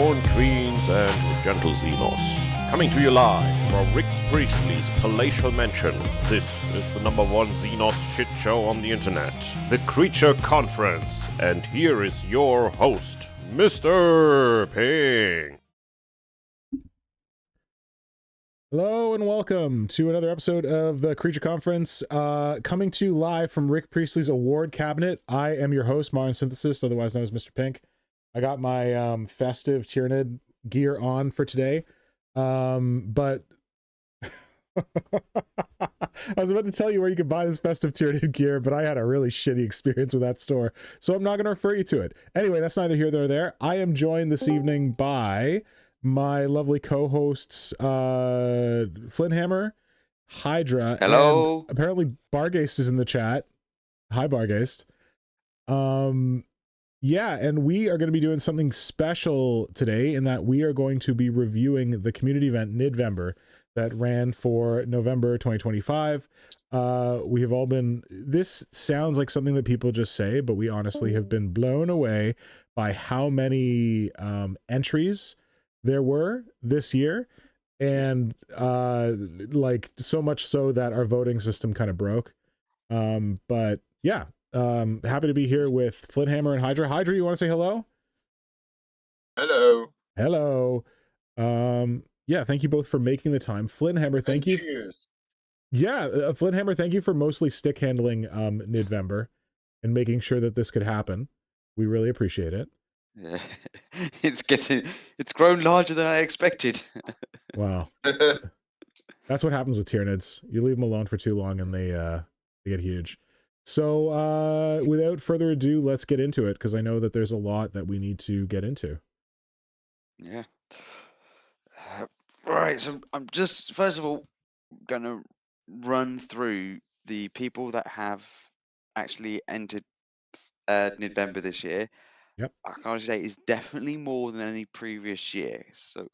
born queens and gentle Xenos. Coming to you live from Rick Priestley's palatial mansion, this is the #1 Xenos shit show on the internet, the Creature Conference, and here is your host, Mr. Ping. Hello and welcome to another episode of the Creature Conference, coming to you live from Rick Priestley's award cabinet. I am your host, Modern Synthesis, otherwise known as Mr. Pink. I got my festive Tyranid gear on for today, but I was about to tell you where you could buy this festive Tyranid gear, but I had a really shitty experience with that store, so I'm not going to refer you to it. Anyway, that's neither here nor there. I am joined this evening by my lovely co-hosts, Flynnhammer, Hydra, Hello. and apparently Bargeist is in the chat. Hi, Bargeist. Yeah, and we are going to be doing something special today in that we are going to be reviewing the community event Nidvember that ran for November 2025. We have all been, this sounds like something that people just say, but we honestly have been blown away by how many entries there were this year, and like so much so that our voting system kind of broke. But yeah, happy to be here with Flynnhammer and Hydra. Hydra, you want to say hello? Hello. Hello. Yeah, thank you both for making the time. Flynnhammer, thank you. Cheers. Yeah, Flynnhammer, thank you for mostly stick handling Nidvember and making sure that this could happen. We really appreciate it. Yeah. It's grown larger than I expected. Wow. That's what happens with Tyranids. You leave them alone for too long and they get huge. So without further ado, let's get into it, because I know that there's a lot that we need to get into. Yeah. Right, so I'm just first of all going to run through the people that have actually entered November this year. Yep. I can honestly say it's definitely more than any previous year. So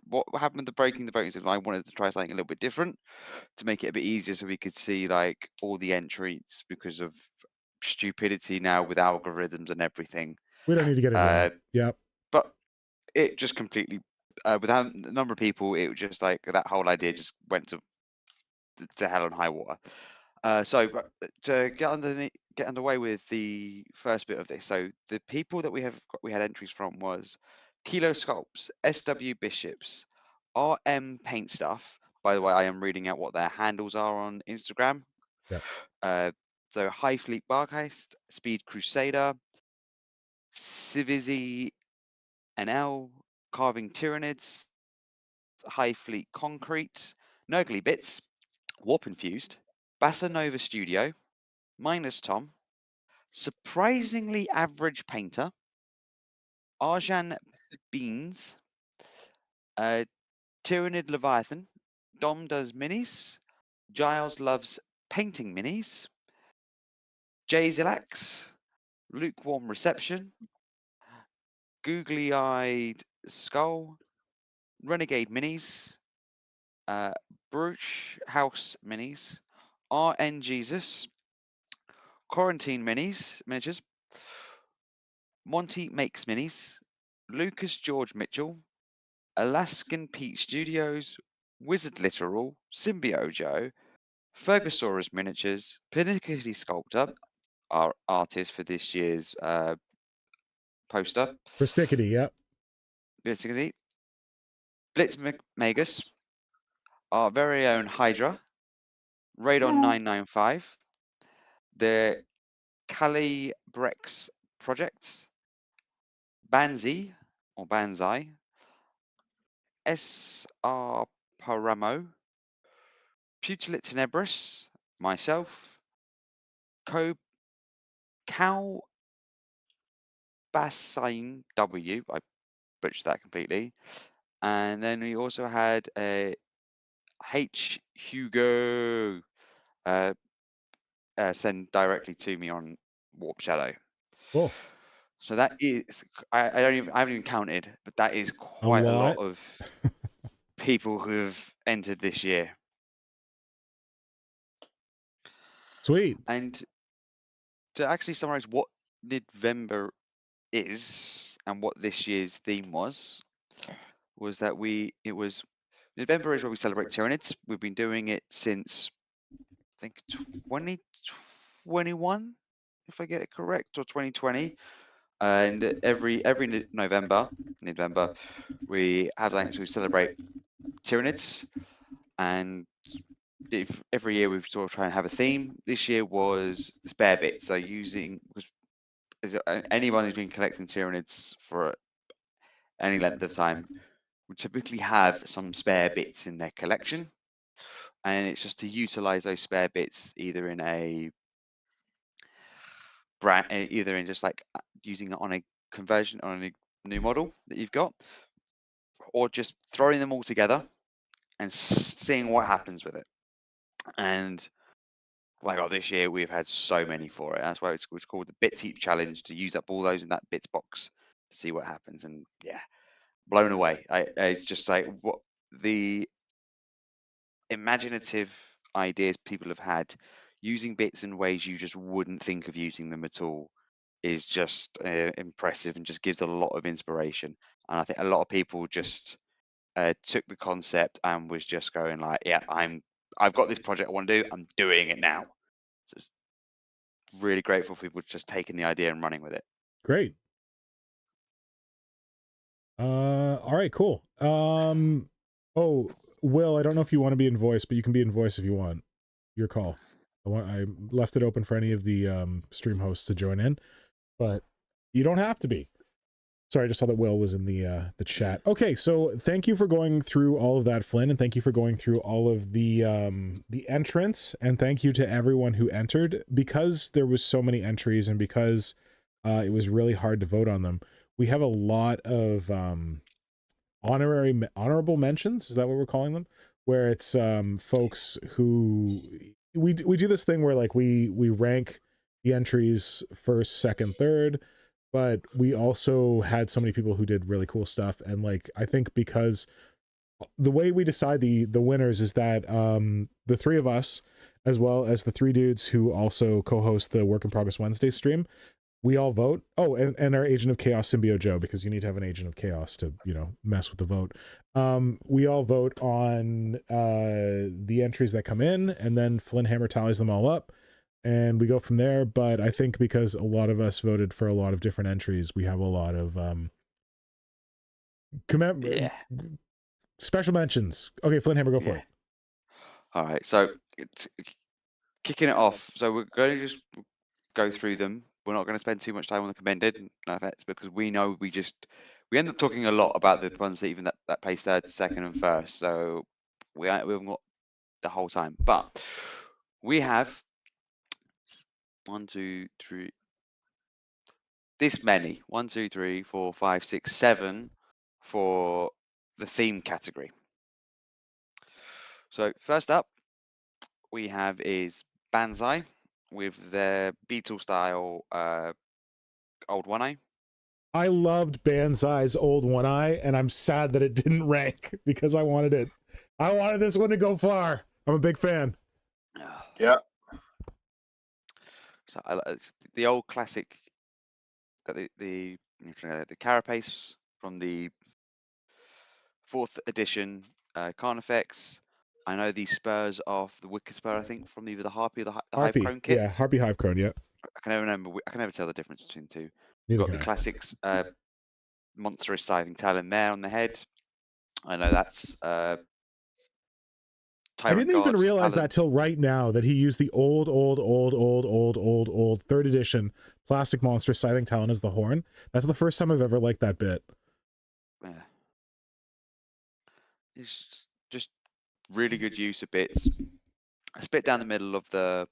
what happened with the breaking the voting system, I wanted to try something a little bit different to make it a bit easier so we could see like all the entries, because of stupidity now with algorithms and everything. We don't need to get into that. Yep. But it just completely, without a number of people, it was just like that whole idea just went to hell and high water. So to get underway with the first bit of this, so the people that we had entries from was Kilo Sculpts, SW Bishops, RM Paint Stuff. By the way, I am reading out what their handles are on Instagram. Yep. So High Fleet Bargeist, Speed Crusader, Civizi NL, Carving Tyranids, High Fleet Concrete, Nurgly Bits, Warp Infused, Bassanova Studio, Minus Tom, Surprisingly Average Painter, Arjan Beans, Tyranid Leviathan, Dom Does Minis, Giles Loves Painting Minis, Jay Zilax, Lukewarm Reception, Googly Eyed Skull, Renegade Minis, Bruce House Minis, RN Jesus, Quarantine Miniatures, Monty Makes Minis, Lucas George Mitchell, Alaskan Pete Studios, Wizard Literal, Symbio Joe, Fergosaurus Miniatures, Pinnacle Sculptor, our artist for this year's poster. Perstickety, yep. Blitzigity. Blitz Magus, our very own Hydra, Radon 995, the Cali Brex Projects, Banzai or Banzai, SR Paramo, Putilit Tenebris, myself, Cow Bassine W, I butchered that completely, and then we also had a H Hugo send directly to me on Warp Shadow. Cool. So that is, I haven't even counted, but that is quite a lot of people who have entered this year. Sweet. And to actually summarize what Nidvember is, and what this year's theme was that November is where we celebrate Tyranids. We've been doing it since I think 2021, if I get it correct, or 2020. And every November, we have like we celebrate Tyranids, and every year we've sort of try and have a theme. This year was spare bits, so anyone who's been collecting Tyranids for any length of time would typically have some spare bits in their collection, and it's just to utilize those spare bits either in a brand, either in just like using it on a conversion on a new model that you've got, or just throwing them all together and seeing what happens with it. And my God, this year we've had so many for it. That's why it's called the Bits Heap Challenge, to use up all those in that bits box to see what happens. And yeah, blown away. It's just like what the imaginative ideas people have had using bits in ways you just wouldn't think of using them at all is just impressive, and just gives a lot of inspiration. And I think a lot of people just took the concept and was just going like, yeah, I've got this project I want to do, I'm doing it now. Just really grateful for people just taking the idea and running with it. Great. All right, cool. Oh, Will, I don't know if you want to be in voice, but you can be in voice if you want. Your call. I left it open for any of the stream hosts to join in, but you don't have to be. Sorry, I just saw that Will was in the chat. Okay, so thank you for going through all of that, Flynn, and thank you for going through all of the entrants, and thank you to everyone who entered. Because there was so many entries, and because it was really hard to vote on them, we have a lot of honorable mentions. Is that what we're calling them? Where it's folks who we do this thing where like we rank the entries first, second, third, but we also had so many people who did really cool stuff. And like, I think because the way we decide the winners is that the three of us, as well as the three dudes who also co-host the Work in Progress Wednesday stream, we all vote. Oh, and our Agent of Chaos, Symbio Joe, because you need to have an Agent of Chaos to, you know, mess with the vote. We all vote on the entries that come in, and then Flynnhammer tallies them all up, and we go from there. But I think because a lot of us voted for a lot of different entries, we have a lot of special mentions. Okay, Flynnhammer, go for it. All right, so kicking it off. So we're going to just go through them. We're not going to spend too much time on the commended, no offense, because we know we end up talking a lot about the ones that place third, second, and first. So we haven't got the whole time, but we have 1, 2, 3. This many 1, 2, 3, 4, 5, 6, 7 for the theme category. So first up, we have is Banzai with their Beetle style old one eye. I loved Banzai's old one eye, and I'm sad that it didn't rank because I wanted it. I wanted this one to go far. I'm a big fan. Yeah. So the old classic, the carapace from the 4th edition Carnifex. I know the spurs of the Wicked Spur, I think, from either the Harpy or the Hive Crone kit. Yeah, Harpy Hive Crone, yeah. I can never remember. I can never tell the difference between the two. Neither Got the classics monstrous scything talon there on the head. I know that's I didn't even realize that till right now, that he used the old 3rd edition plastic monster scything talon as the horn. That's the first time I've ever liked that bit. Yeah. It's just really good use of bits. A spit down the middle of the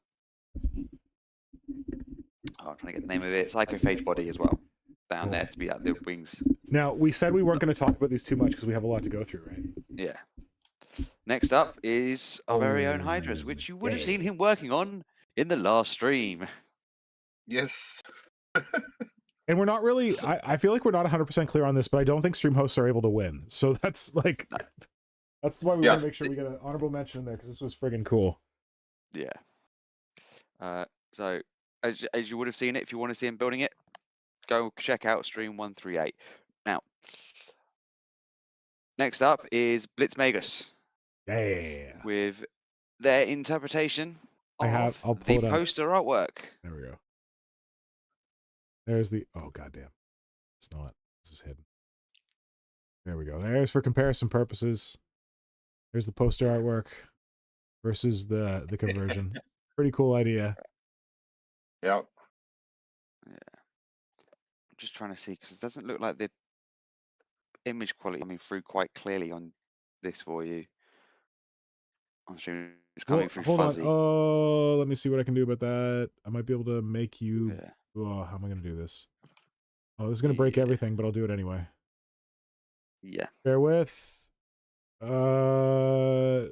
I'm trying to get the name of it. Psychophage body as well. Down there to be at the wings. Now, we said we weren't going to talk about these too much because we have a lot to go through, right? Yeah. Next up is our very own Hydras, which you would have seen him working on in the last stream. Yes. And we're not really, I feel like we're not 100% clear on this, but I don't think stream hosts are able to win. So that's like, that's why we want to make sure we get an honorable mention in there, because this was friggin' cool. Yeah. So, as you would have seen it, if you want to see him building it, go check out stream 138. Now, next up is Blitzmagus Yeah. with their interpretation of I'll pull the it up. poster artwork. There we go. There's the, oh goddamn, it's not. This is hidden. There we go. There's for comparison purposes. There's the poster artwork versus the conversion. Pretty cool idea. Yeah. Yeah. I'm just trying to see because it doesn't look like the image quality coming through quite clearly on this for you. On stream, it's coming through hold fuzzy. on. Oh, let me see what I can do about that. I might be able to make you. Yeah. Oh, how am I going to do this? Oh, this is going to break everything, but I'll do it anyway. Yeah. Bear with. What the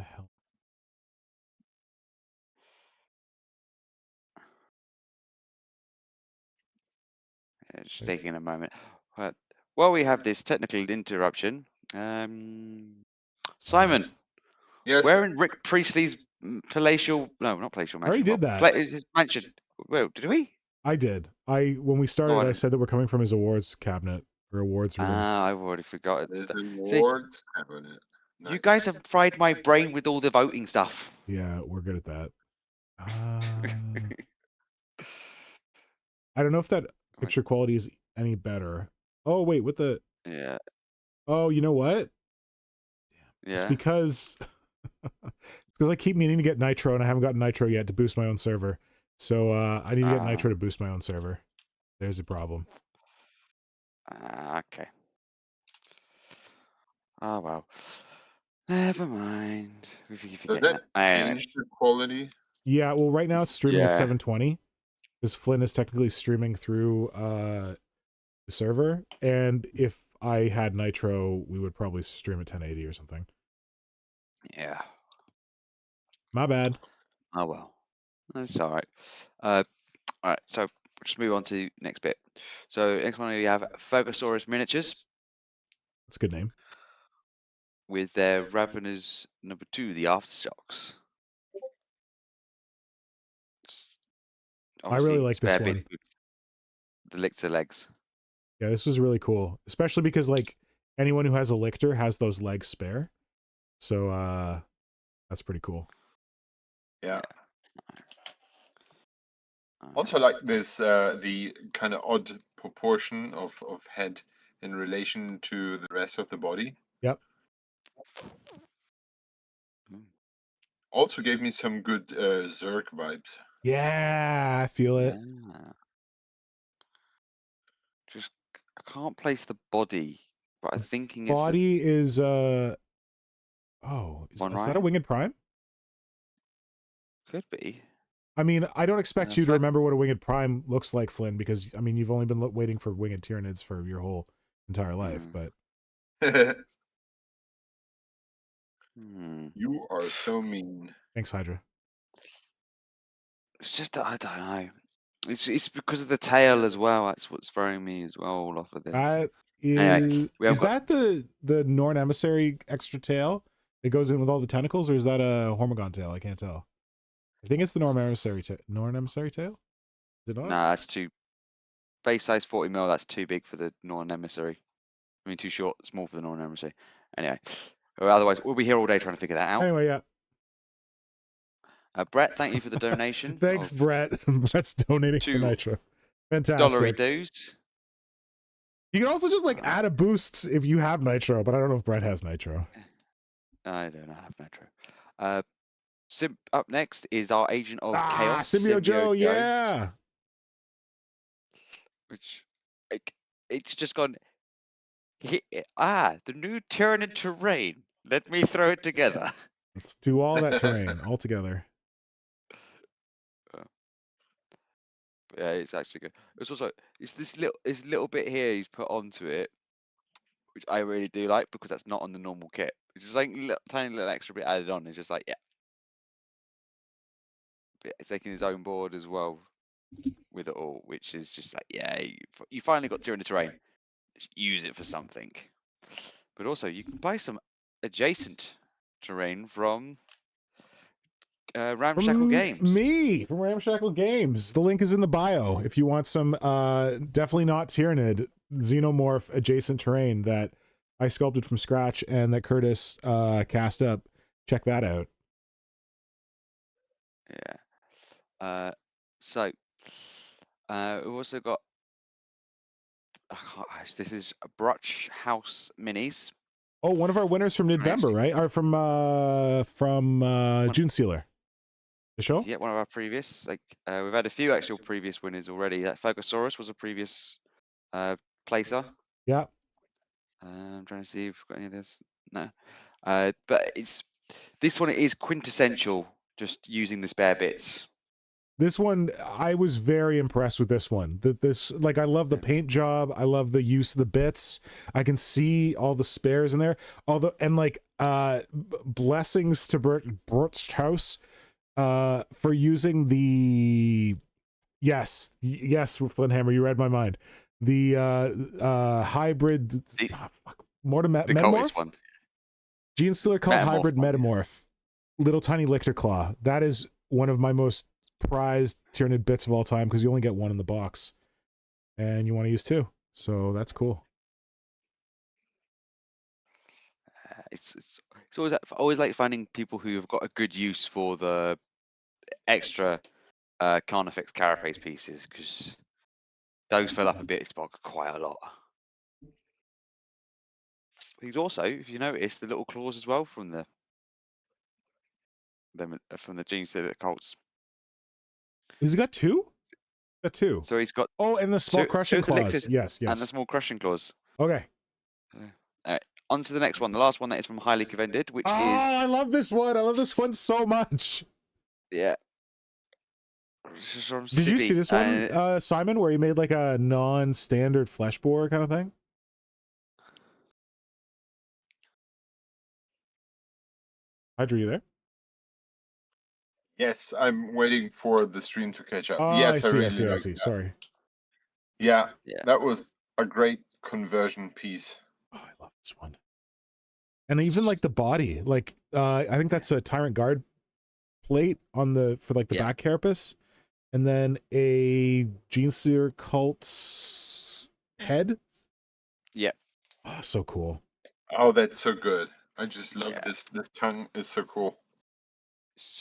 hell? Yeah, just taking a moment. But while we have this technical interruption, Simon, Yes. where in Rick Priestley's palatial? No, not palatial mansion. I already did that. His mansion. Well, did we? I did. When we started, I said that we're coming from his awards cabinet or awards room. Ah, I've already forgotten. There's an See, awards cabinet. you Nice. guys have fried my brain with all the voting stuff. Yeah, we're good at that. I don't know if that picture quality is any better. Oh wait, what the? Yeah. Oh, you know what? Yeah. It's because I keep meaning to get Nitro and I haven't gotten Nitro yet to boost my own server. So I need to get Nitro to boost my own server. There's a problem. Okay. Oh well. Never mind. Does that change the quality? Yeah, well, right now it's streaming at Yeah. 720 because Flynn is technically streaming through the server, and if I had Nitro, we would probably stream at 1080 or something. Yeah. My bad. Oh well. That's all right. All right. So we'll just move on to next bit. So next one we have Phogosaurus miniatures That's a good name. with their Ravenous number 2, the Aftershocks. I really like this one. The Lictor legs. Yeah, this is really cool, especially because like anyone who has a Lictor has those legs spare. So that's pretty cool. Yeah. Also like this the kind of odd proportion of head in relation to the rest of the body. Yep. Also gave me some good Zerg vibes. Yeah, I feel it. Yeah. Just I can't place the body, but I'm thinking it's Body is is that a Winged Prime? Could be. I mean, I don't expect you to remember what a Winged Prime looks like, Flynn, because I mean, you've only been waiting for Winged Tyranids for your whole entire life, but You are so mean. Thanks, Hydra. It's just that I don't know. It's because of the tail as well. That's what's throwing me as well all off of this. That is Anyway, is that the Norn Emissary extra tail? It goes in with all the tentacles, or is that a Hormigon tail? I can't tell. I think it's the Norn Emissary tail. Is it not? Nah, that's too base size 40 mil. That's too big for the Norn Emissary. I mean, too small for the Norn Emissary. Anyway, or otherwise we'll be here all day trying to figure that out. Anyway, yeah. Brett, thank you for the donation. Thanks, Brett. Brett's donating for Nitro. Fantastic. $2. You can also just like add a boost if you have Nitro, but I don't know if Brett has Nitro. I do not have Nitro. Up next is our Agent of Chaos. Symbiote Joe, yeah. Which it's just gone. The new Tyranid terrain. Let me throw it together. Let's do all that terrain all together. Yeah, it's actually good. It's also this little bit here he's put onto it, which I really do like because that's not on the normal kit. It's just like tiny little extra bit added on. It's just like, yeah. But it's taking his own board as well with it all, which is just like, yeah, you finally got Tyranid terrain. Just use it for something. But also you can buy some adjacent terrain from Ramshackle Games. Me from Ramshackle Games. The link is in the bio if you want some definitely not Tyranid xenomorph adjacent terrain that I sculpted from scratch and that Curtis cast up. Check that out. Yeah. So we've also got this is Brutch House Minis. Oh, one of our winners from November, right? Or from June Sealer. The show? Yeah, one of our previous. We've had a few actual previous winners already. Fogosaurus was a previous placer. Yeah. I'm trying to see if we've got any of this. No. But this one is quintessential, just using the spare bits. This one, I was very impressed with this one. I love the paint job. I love the use of the bits. I can see all the spares in there. Blessings to Bert's house for using the Flynnhammer, you read my mind. The hybrid metamorph one. Gene Stealer called hybrid metamorph. Little tiny Lictor Claw. That is one of my most prized Tyranid bits of all time because you only get one in the box and you want to use two, so that's cool. It's always like finding people who have got a good use for the extra Carnifex carapace pieces, because those fill up a bit quite a lot. These also, if you notice, the little claws as well from the Gene Stealer Colts. Has he got two? Got two. So he's got and the small crushing claws. Yes. And the small crushing claws. Okay. All right. On to the next one. The last one that is from Highly Commended, which is. I love this one. I love this one so much. Yeah. Did you see this one, Simon, where he made like a non-standard flesh bore kind of thing? Hydra, you there? Yes, I'm waiting for the stream to catch up. Oh, Yes, I see. Sorry. Yeah, that was a great conversion piece. Oh, I love this one. And even like the body, I think that's a Tyrant Guard plate on the back carapace, and then a Gene Stealer Cult's head. Yeah. Oh, so cool. Oh, that's so good. I just love this. This tongue is so cool.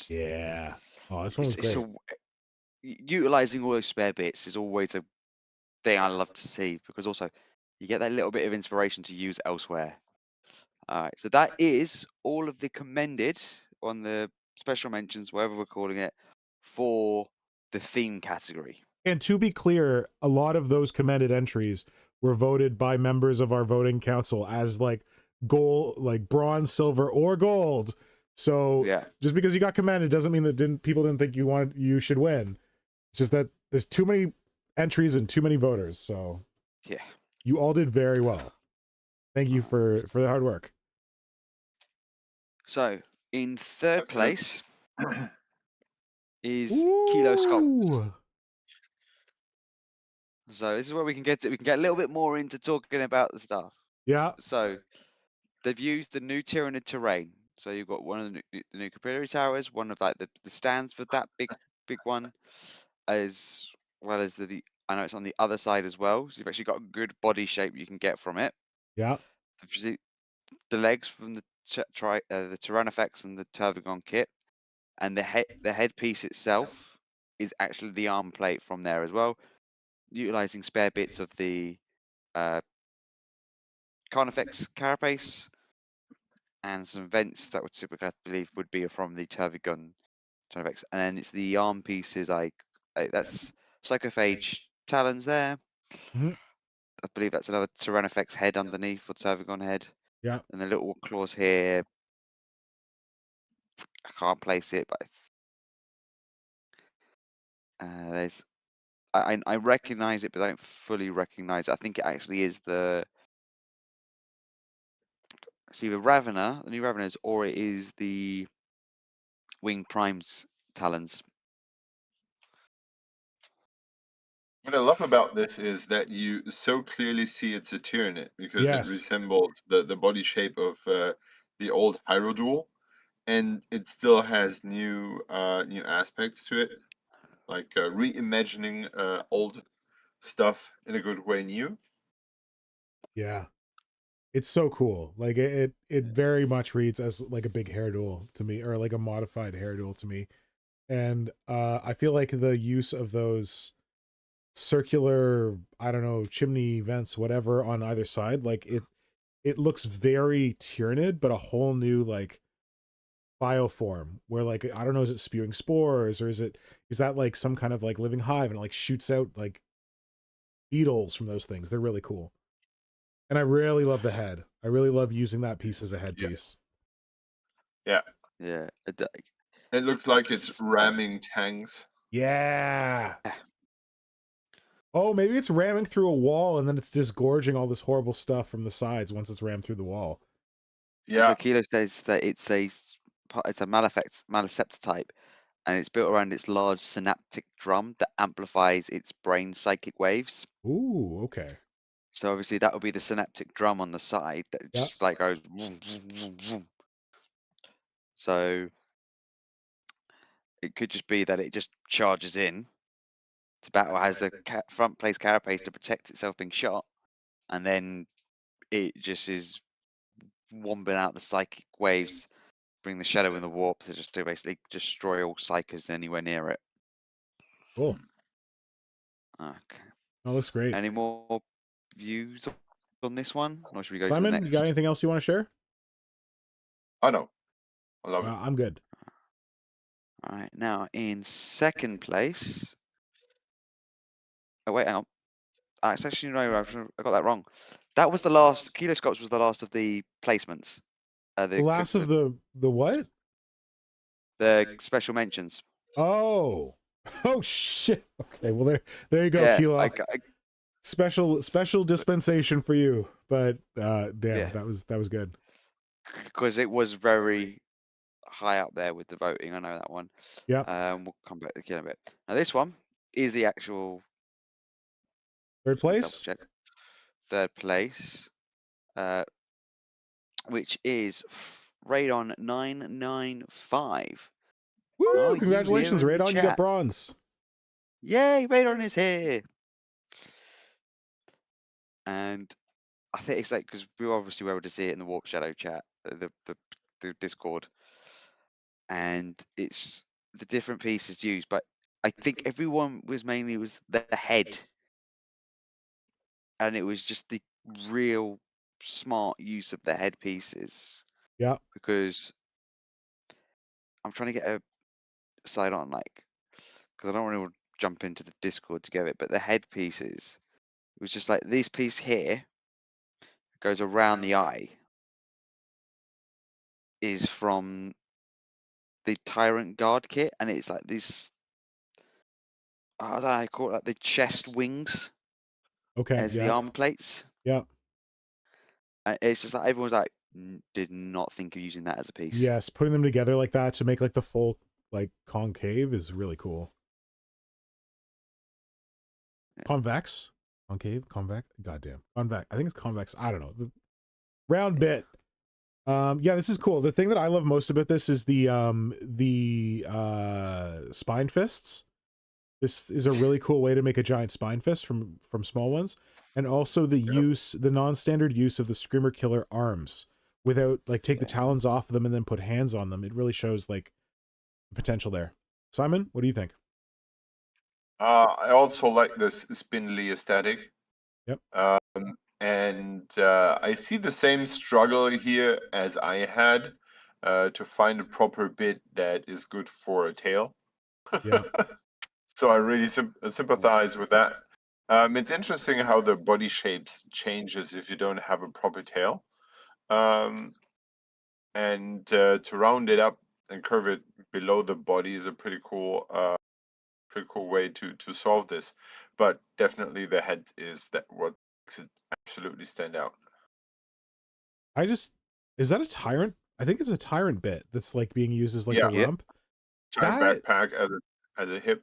Yeah. Oh, this one was great. Utilizing all those spare bits is always a thing I love to see, because also you get that little bit of inspiration to use elsewhere. All right, so that is all of the commended on the special mentions, whatever we're calling it, for the theme category. And to be clear, a lot of those commended entries were voted by members of our voting council as gold, bronze, silver, or gold. So just because you got commended doesn't mean that people didn't think you should win. It's just that there's too many entries and too many voters. So you all did very well. Thank you for the hard work. So in third place is Kilo Sculpt. So this is where we can get a little bit more into talking about the stuff. Yeah. So they've used the new Tyranid terrain. So you've got one of the new capillary towers, one of the stands for that big one, as well as I know it's on the other side as well. So you've actually got a good body shape you can get from it. Yeah. The legs from the Tyrannofex and the Tervigon kit, and the headpiece itself is actually the arm plate from there as well, utilizing spare bits of the Carnifex carapace and some vents that would typically, I believe, would be from the Tervigon Tyrannofex. And then it's the arm pieces that's Psychophage talons there. Mm-hmm. I believe that's another Tyrannofex head underneath for Tervigon head. Yeah. And the little claws here. I can't place it, but I recognize it, but I don't fully recognize it. I think it actually is it's either Ravener, the new Raveners, or it is the Wing Prime's talons. What I love about this is that you so clearly see it's a Tyranid, because it resembles the body shape of the old Hydra duel. and it still has new aspects to it, like reimagining old stuff in a good way new. Yeah. It's so cool. Like it very much reads as like a big hair duel to me, or like a modified hair duel to me. And I feel like the use of those circular, I don't know, chimney vents, whatever, on either side, like it looks very Tyrannid, but a whole new like bioform where, like, I don't know, is it spewing spores, or is that like some kind of like living hive, and it like shoots out like beetles from those things. They're really cool. And I really love the head. I really love using that piece as a headpiece. Yeah. Yeah. It looks like it's ramming tanks. Yeah. Oh, maybe it's ramming through a wall and then it's disgorging all this horrible stuff from the sides once it's rammed through the wall. Yeah. So Kilo says that it's a Maleceptor type, and it's built around its large synaptic drum that amplifies its brain psychic waves. Ooh, okay. So obviously that would be the synaptic drum on the side that Yeah. just like goes. Vroom, vroom, vroom, vroom. So it could just be that it just charges in to battle, has the front place carapace to protect itself being shot, and then it just is wombing out the psychic waves, bring the shadow and the warp to just to basically destroy all psychers anywhere near it. Cool. Okay. That looks great. Any more views on this one, or should we go Simon, to the next? you got anything else you want to share? I know. I love it. I'm good. All right, now in second place. Oh wait, hang on. It's actually no, I got that wrong. That was the last. Kiloscopes was the last of the placements. The last of the what? The special mentions. Oh. Oh shit. Okay, well there you go, Yeah, Kilo. Special dispensation for you. But damn, Yeah. that was good. Because it was very high up there with the voting. I know that one. Yeah. We'll come back to Kilo in a bit. Now this one is the actual Third place? double check. Third place. Which is Radon 995. Woo! Are you Congratulations, here in the Radon. You got chat? bronze. Yay, Radon is here. And I think it's like, because we obviously were able to see it in the Warp Shadow chat, the Discord, and it's the different pieces used. But I think everyone was the head, and it was just the real smart use of the head pieces. Yeah. Because I'm trying to get a side on, like, because I don't really want to jump into the Discord to get it, but the head pieces, it was just like this piece here goes around the eye, is from the Tyrant Guard kit, and it's like this, I don't know how you call it, like the chest wings Okay. as the armor plates. Yeah. And it's just like everyone's like, did not think of using that as a piece. Yes, putting them together like that to make like the full like concave is really cool. Yeah. Convex? Concave? Convex? Goddamn. Convex. I think it's convex. I don't know. The round bit. Yeah, this is cool. The thing that I love most about this is the spine fists. This is a really cool way to make a giant spine fist from small ones. And also the non-standard use of the Screamer Killer arms without like take the talons off of them and then put hands on them. It really shows like potential there. Simon, what do you think? I also like this spindly aesthetic. Yep. And I see the same struggle here as I had to find a proper bit that is good for a tail. Yeah. So I really sympathize with that. It's interesting how the body shapes changes if you don't have a proper tail. And to round it up and curve it below the body is a pretty cool way to solve this. But definitely the head is what makes it absolutely stand out. Is that a Tyrant? I think it's a Tyrant bit that's like being used as like a rump. Tyrant backpack as a hip.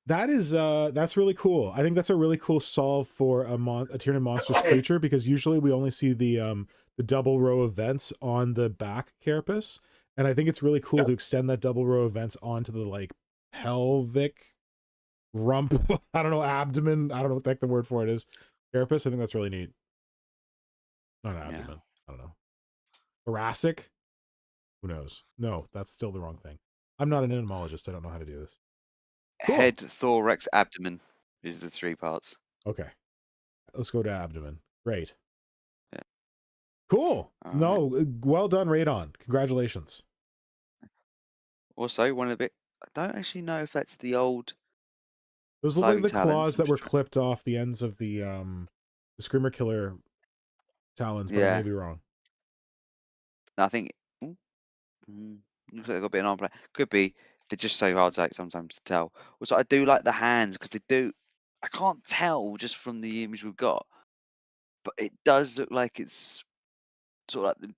That's really cool. I think that's a really cool solve for a Tyrannid monstrous creature, because usually we only see the double row of vents on the back carapace, And I think it's really cool Yeah. to extend that double row of vents onto the like pelvic rump, I don't know, abdomen, I don't know what the heck the word for it is. Carapace, I think that's really neat. Not abdomen. I don't know. Thoracic? Who knows? No, that's still the wrong thing. I'm not an entomologist. I don't know how to do this. Cool. Head, thorax, abdomen is the 3 parts. Okay. Let's go to abdomen. Great. Yeah. Cool. All No, well done, Radon. Congratulations. Also, one of the bit. I don't actually know if that's the old. Those look like Climbing the talons, claws I'm that were just clipped off the ends of the Screamer Killer talons, but I Yeah. may be wrong. I think. Ooh, looks like they've got a bit of an arm play. Could be. They're just so hard to sometimes to tell. Also, I do like the hands because they do. I can't tell just from the image we've got, but it does look like it's sort of like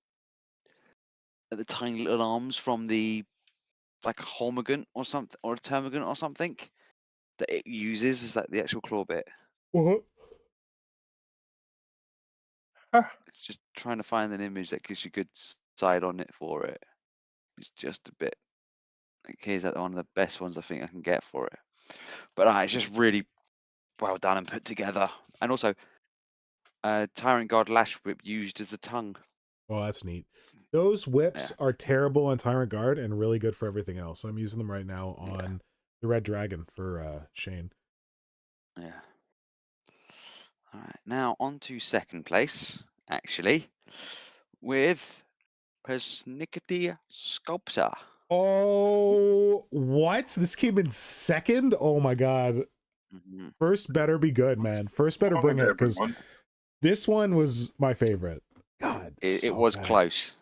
the tiny little arms from the like a Holmagant or something, or a Termagant or something that it uses as like the actual claw bit. It's just trying to find an image that gives you good side on it for it. It's just a bit. Like here's like one of the best ones I think I can get for it. But it's just really well done and put together. And also, Tyrant Guard Lash Whip used as the tongue. Oh, that's neat. Those whips Yeah. are terrible on Tyrant Guard and really good for everything else. I'm using them right now Yeah. on the Red Dragon for Shane. Yeah. All right. Now on to second place, actually, with Persnickety Sculptor. Oh, what? This came in second? Oh my god. Mm-hmm. First better be good, man. First better bring it, because this one was my favorite. God, It was close.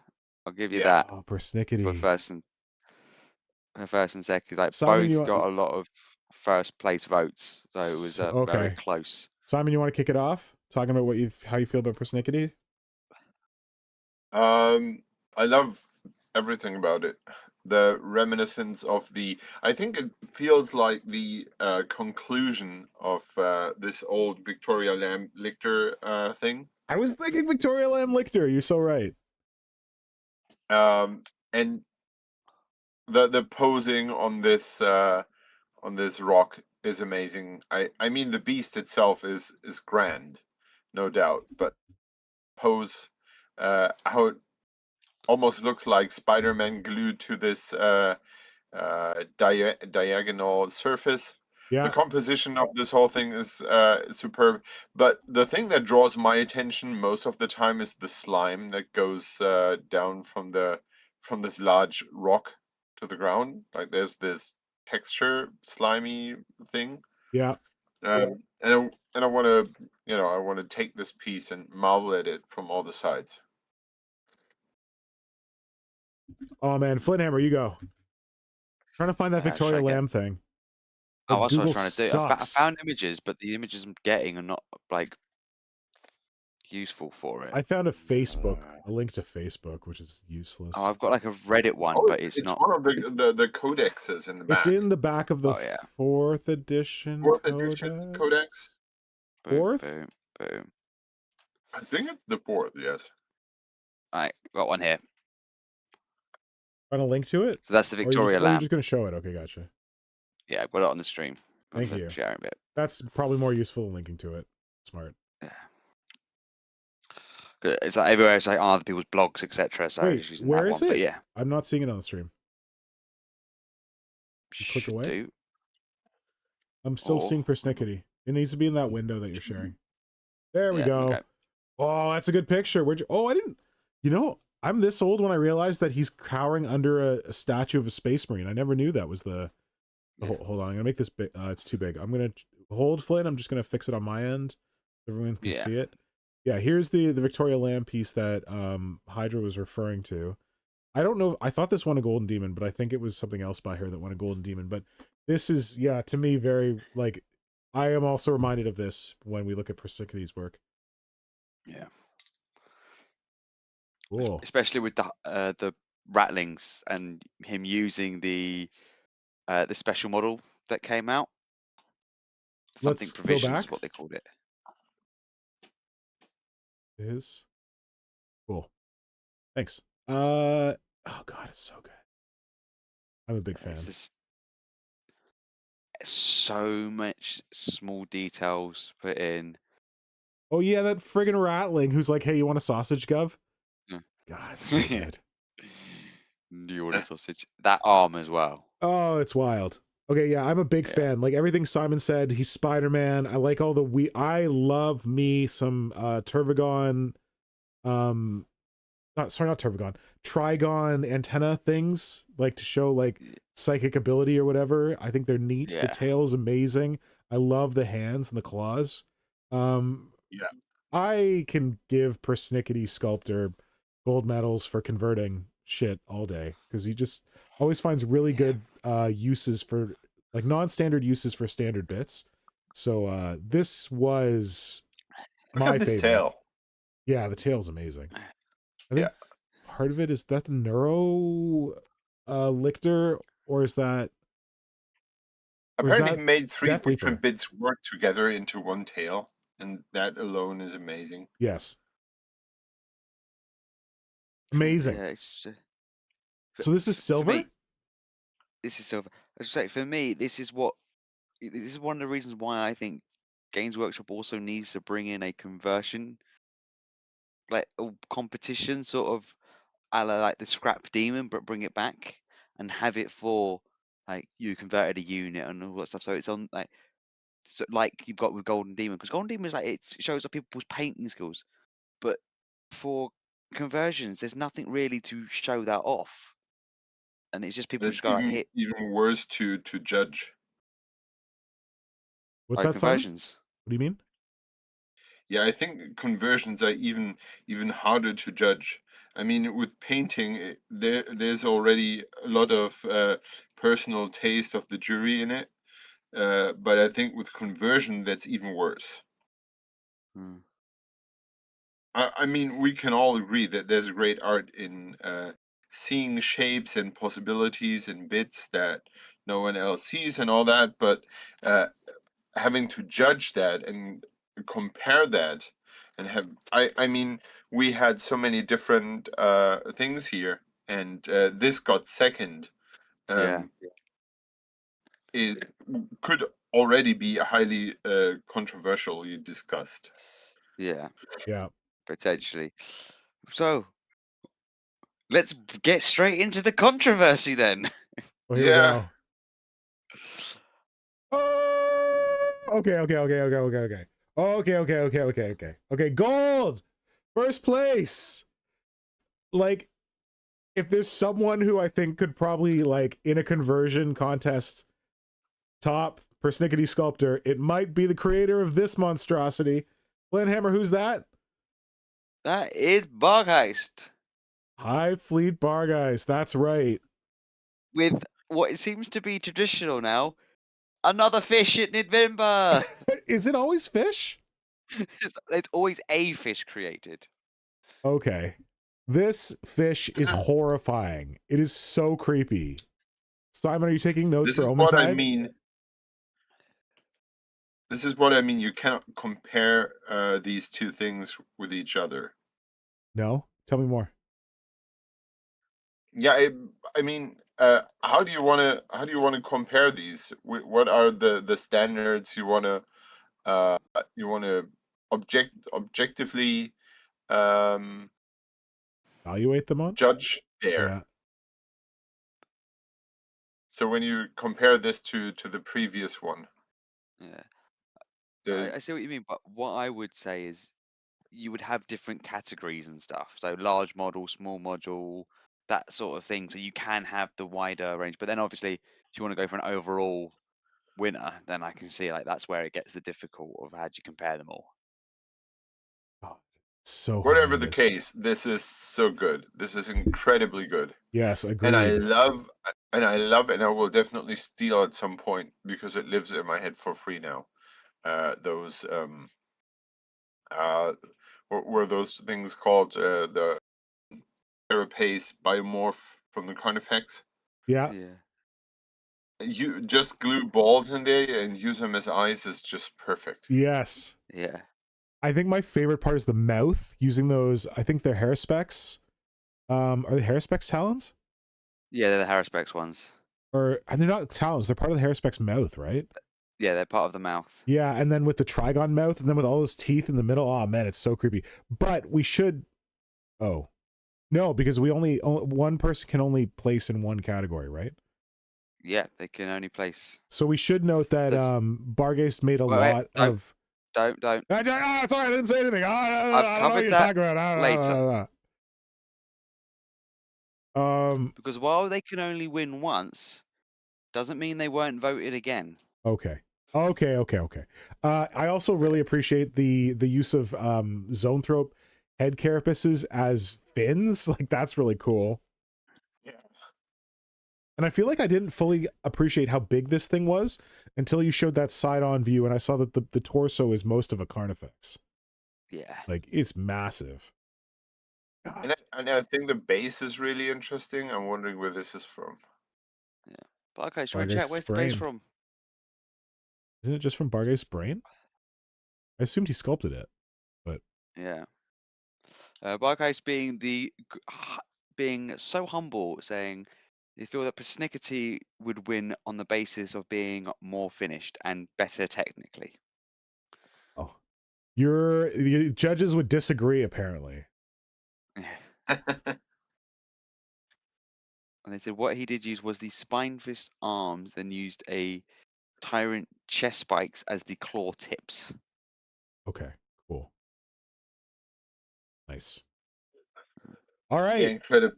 I'll give you that. Oh, persnickety. For first and second, like Simon, both got a lot of first place votes, so it was very okay. close. Simon, you want to kick it off? Talking about how you feel about persnickety? I love everything about it. The reminiscence of I think it feels like the conclusion of this old Victoria Lamb Lichter thing. I was thinking Victoria Lamb Lichter. You're so right. And the posing on this rock is amazing. I mean the beast itself is grand, no doubt, but pose how it almost looks like Spider-Man glued to this diagonal surface. Yeah. The composition of this whole thing is superb, but the thing that draws my attention most of the time is the slime that goes down from this large rock to the ground. Like there's this texture slimy thing. Yeah. And I want to take this piece and marvel at it from all the sides. Oh man, Flynnhammer, you go. Trying to find that Victoria Lamb thing. Like, that's Google what I was trying to do. I sucks. found images, but the images I'm getting are not like useful for it. I found a link to Facebook, which is useless. Oh, I've got like a Reddit one, but it's not. One of the codexes in the back. It's in the back of the 4th edition. Codex. Fourth? Boom, boom. I think it's the 4th. Yes. All right, got one here. Find a link to it. So that's the Victoria Lamb. Lamb. You're just gonna show it. Okay, gotcha. Yeah, I've got it on the stream. Thank you. Sharing bit. That's probably more useful than linking to it. Smart. Yeah. It's like everywhere. It's like on other people's blogs, etc. So I'm just using where that is one. it? But yeah, I'm not seeing it on the stream. You click away. I'm still seeing persnickety. It needs to be in that window that you're sharing. There we go. Okay. Oh, that's a good picture. Where'd you? Oh, I didn't. You know, I'm this old when I realized that he's cowering under a statue of a space marine. I never knew that was the. Hold on, I'm gonna make this big. It's too big. I'm gonna hold Flynn. I'm just gonna fix it on my end. Everyone can see it. Yeah, here's the Victoria Lamb piece that Hydra was referring to. I don't know. I thought this won a Golden Demon, but I think it was something else by her that won a Golden Demon. But this is, yeah, to me, very, like, I am also reminded of this when we look at Persickety's work. Yeah. Cool. Especially with the rattlings and him using the special model that came out. Something provisions is what they called it. Cool. Thanks. Oh god, it's so good. I'm a big fan. It's just so much small details put in. Oh yeah, that friggin' rattling who's like, hey, you want a sausage, Gov? Yeah. God, it's so good. Do you want a sausage? That arm as well. Oh, it's wild. Okay, yeah, I'm a big Yeah. fan. Like everything Simon said, he's Spider-Man. I like all the I love me some Tervigon, not Tervigon, Trigon antenna things, like to show like psychic ability or whatever. I think they're neat. The Yeah. tail's amazing. I love the hands and the claws. Yeah. I can give Persnickety Sculptor gold medals for converting shit all day because he just always finds really good uses for like non-standard uses for standard bits. So this was Look my at this favorite. tail. Yeah, the tail's amazing. I think Yeah. part of it is that the neuro lictor, or is that Apparently, he made 3 Death Leaper? different bits work together into one tail, and that alone is amazing. Yes. Amazing. Yeah, it's, So this is silver? me, this is silver. I should say, for me, this is one of the reasons why I think Games Workshop also needs to bring in a conversion, like a competition, sort of, a la like the Scrap Demon, but bring it back and have it for like you converted a unit and all that stuff. So it's on like you've got with Golden Demon, because Golden Demon is like it shows off people's painting skills, but for conversions, there's nothing really to show that off, and it's just people It's just go like hit even worse to judge. What's that, Simon? conversions. What do you mean? Yeah, I think conversions are even harder to judge. I mean, with painting, there's already a lot of personal taste of the jury in it, but I think with conversion, that's even worse. Hmm. I mean, we can all agree that there's great art in seeing shapes and possibilities and bits that no one else sees and all that, but having to judge that and compare that and have I mean, we had so many different things here, and this got second. Yeah, It could already be highly controversially discussed. yeah, Yeah. potentially. So let's get straight into the controversy then. Well, here we Yeah. go. Oh, okay. Gold, first place. Like, if there's someone who I think could probably like in a conversion contest top Persnickety Sculptor, it might be the creator of this monstrosity. Flynnhammer, who's that? That is Bargeist High Fleet Bargeist. That's right. with what it seems to be traditional now. Another fish in November. Is it always fish? It's always a fish created. Okay. This fish is horrifying. It is so creepy. Simon, are you taking notes This for is what I Omentide? mean. This is what I mean. You cannot compare these two things with each other. No? Tell me more. Yeah, I mean, how do you want to compare these? What are the standards you want to objectively Evaluate them on? judge there? Yeah. So when you compare this to the previous one, Yeah, the I see what you mean, but what I would say is you would have different categories and stuff. So large model, small module, that sort of thing. So you can have the wider range. But then obviously, if you want to go for an overall winner, then I can see like that's where it gets the difficult of how do you compare them all. Oh, so whatever the horrendous. case, this is so good. This is incredibly good. Yes, agreed. And I love, and I will definitely steal at some point because it lives in my head for free now. Those what were those things called? The carapace biomorph from the Carnifex. Yeah. Yeah. You just glue balls in there and use them as eyes is just perfect. Yes. Yeah. I think my favorite part is the mouth, using those, I think they're hair specs. Are they hair specs talons? Yeah, they're the Harrispex ones. And they're not talons. They're part of the Harrispec's mouth, right? Yeah, they're part of the mouth. Yeah, and then with the Trigon mouth, and then with all those teeth in the middle. Oh man, it's so creepy. But we should. Oh, no, because one person can only place in one category, right? Yeah, they can only place. So we should note that There's- Bargaze made a Wait, lot of. Don't. Sorry, I didn't say anything. I've I don't know what covered you're that talking about. Because while they can only win once, doesn't mean they weren't voted again. Okay. I also really appreciate the use of Zoanthrope head carapaces as fins. Like that's really cool. Yeah. And I feel like I didn't fully appreciate how big this thing was until you showed that side-on view, and I saw that the torso is most of a Carnifex. Yeah. Like it's massive. And I think the base is really interesting. I'm wondering where this is from. But okay, should we Bargaze check where's the base sprain. from? Isn't it just from Bargaze's brain? I assumed he sculpted it, but Yeah. Barcase being so humble, saying they feel that Persnickety would win on the basis of being more finished and better technically. oh, your judges would disagree apparently. And they said what he did use was the spine fist arms, then used a tyrant chest spikes as the claw tips. Okay, cool. Nice. All right. Yeah, incredible.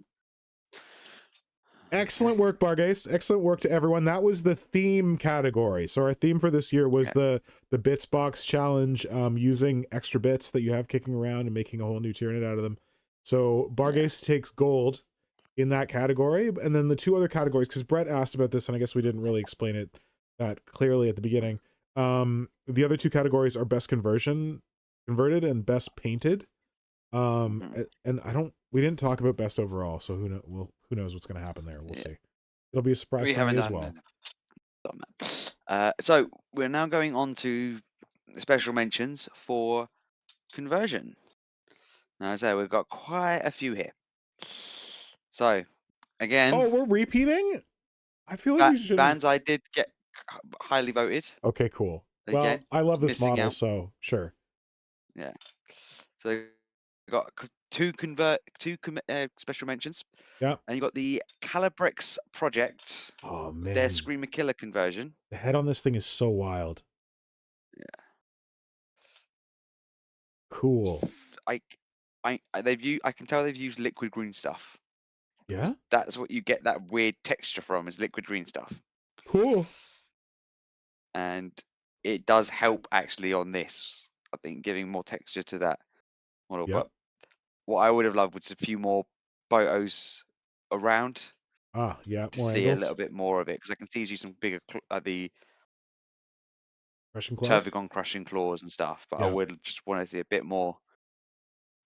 Excellent work, Bargaze. Excellent work to everyone. That was the theme category. So our theme for this year was the bits box challenge, using extra bits that you have kicking around and making a whole new Tyranid out of them. So Bargaze takes gold in that category, and then the two other categories, because Brett asked about this, and I guess we didn't really explain it that clearly at the beginning. The other two categories are best converted and best painted. And we didn't talk about best overall, so who knows what's going to happen there. We'll see. It'll be a surprise for me as well. Done that. So we're now going on to special mentions for conversion. Now, as I say, we've got quite a few here. So, again, Oh, we're repeating? I feel like we should. Banzai did get highly voted. Okay, cool. Again, well, I love this missing model, out. so sure. Yeah. So we got two special mentions. Yeah. And you got the Calibrex project. Oh man, Their Screamer Killer conversion. the head on this thing is so wild. Yeah. Cool. I can tell they've used liquid green stuff. Yeah. That's what you get that weird texture from, is liquid green stuff. Cool. And it does help actually on this, I think, giving more texture to that model. Yep. But what I would have loved was a few more photos around Yeah, to more see angles. a little bit more of it, because I can see he's using bigger the Crushing claws. Turbigon crushing claws and stuff. But Yeah. I would just want to see a bit more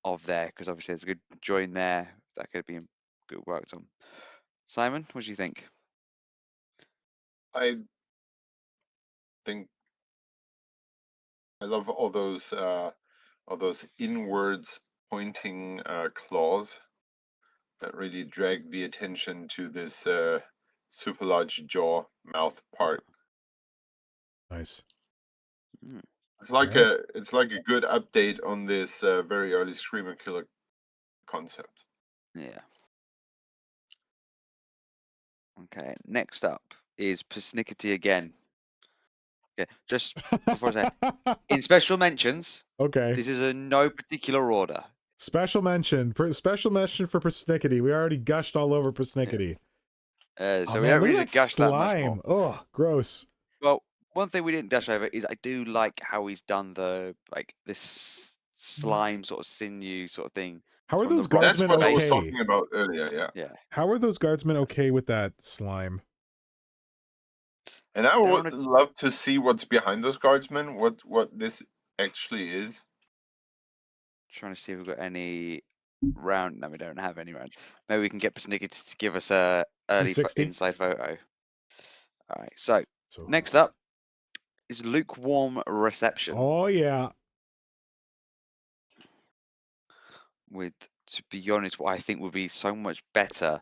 of there, because obviously there's a good join there that could be good worked on. Simon, what do you think? I think I love all those inwards pointing claws that really drag the attention to this super large jaw mouth part. Nice. It's like a good update on this very early Screamer Killer concept. Yeah. Okay, next up is Persnickety again. Okay, just before I say, in special mentions, okay. this is in no particular order. Special mention for Persnickety. We already gushed all over Persnickety. So we don't really gush that much more. Oh, gross. Well, one thing we didn't dash over is I do like how he's done this slime sort of sinew sort of thing. How are from the those rock That's guardsmen what I was okay? talking about earlier, yeah. Yeah. How are those guardsmen okay with that slime? And I They're would on a- love to see what's behind those guardsmen, what this actually is. Trying to see if we've got any round. No, we don't have any round. Maybe we can get Persnickety to give us a early 260? inside photo. All right. So So next up is lukewarm reception. Oh yeah. With, to be honest, what I think would be so much better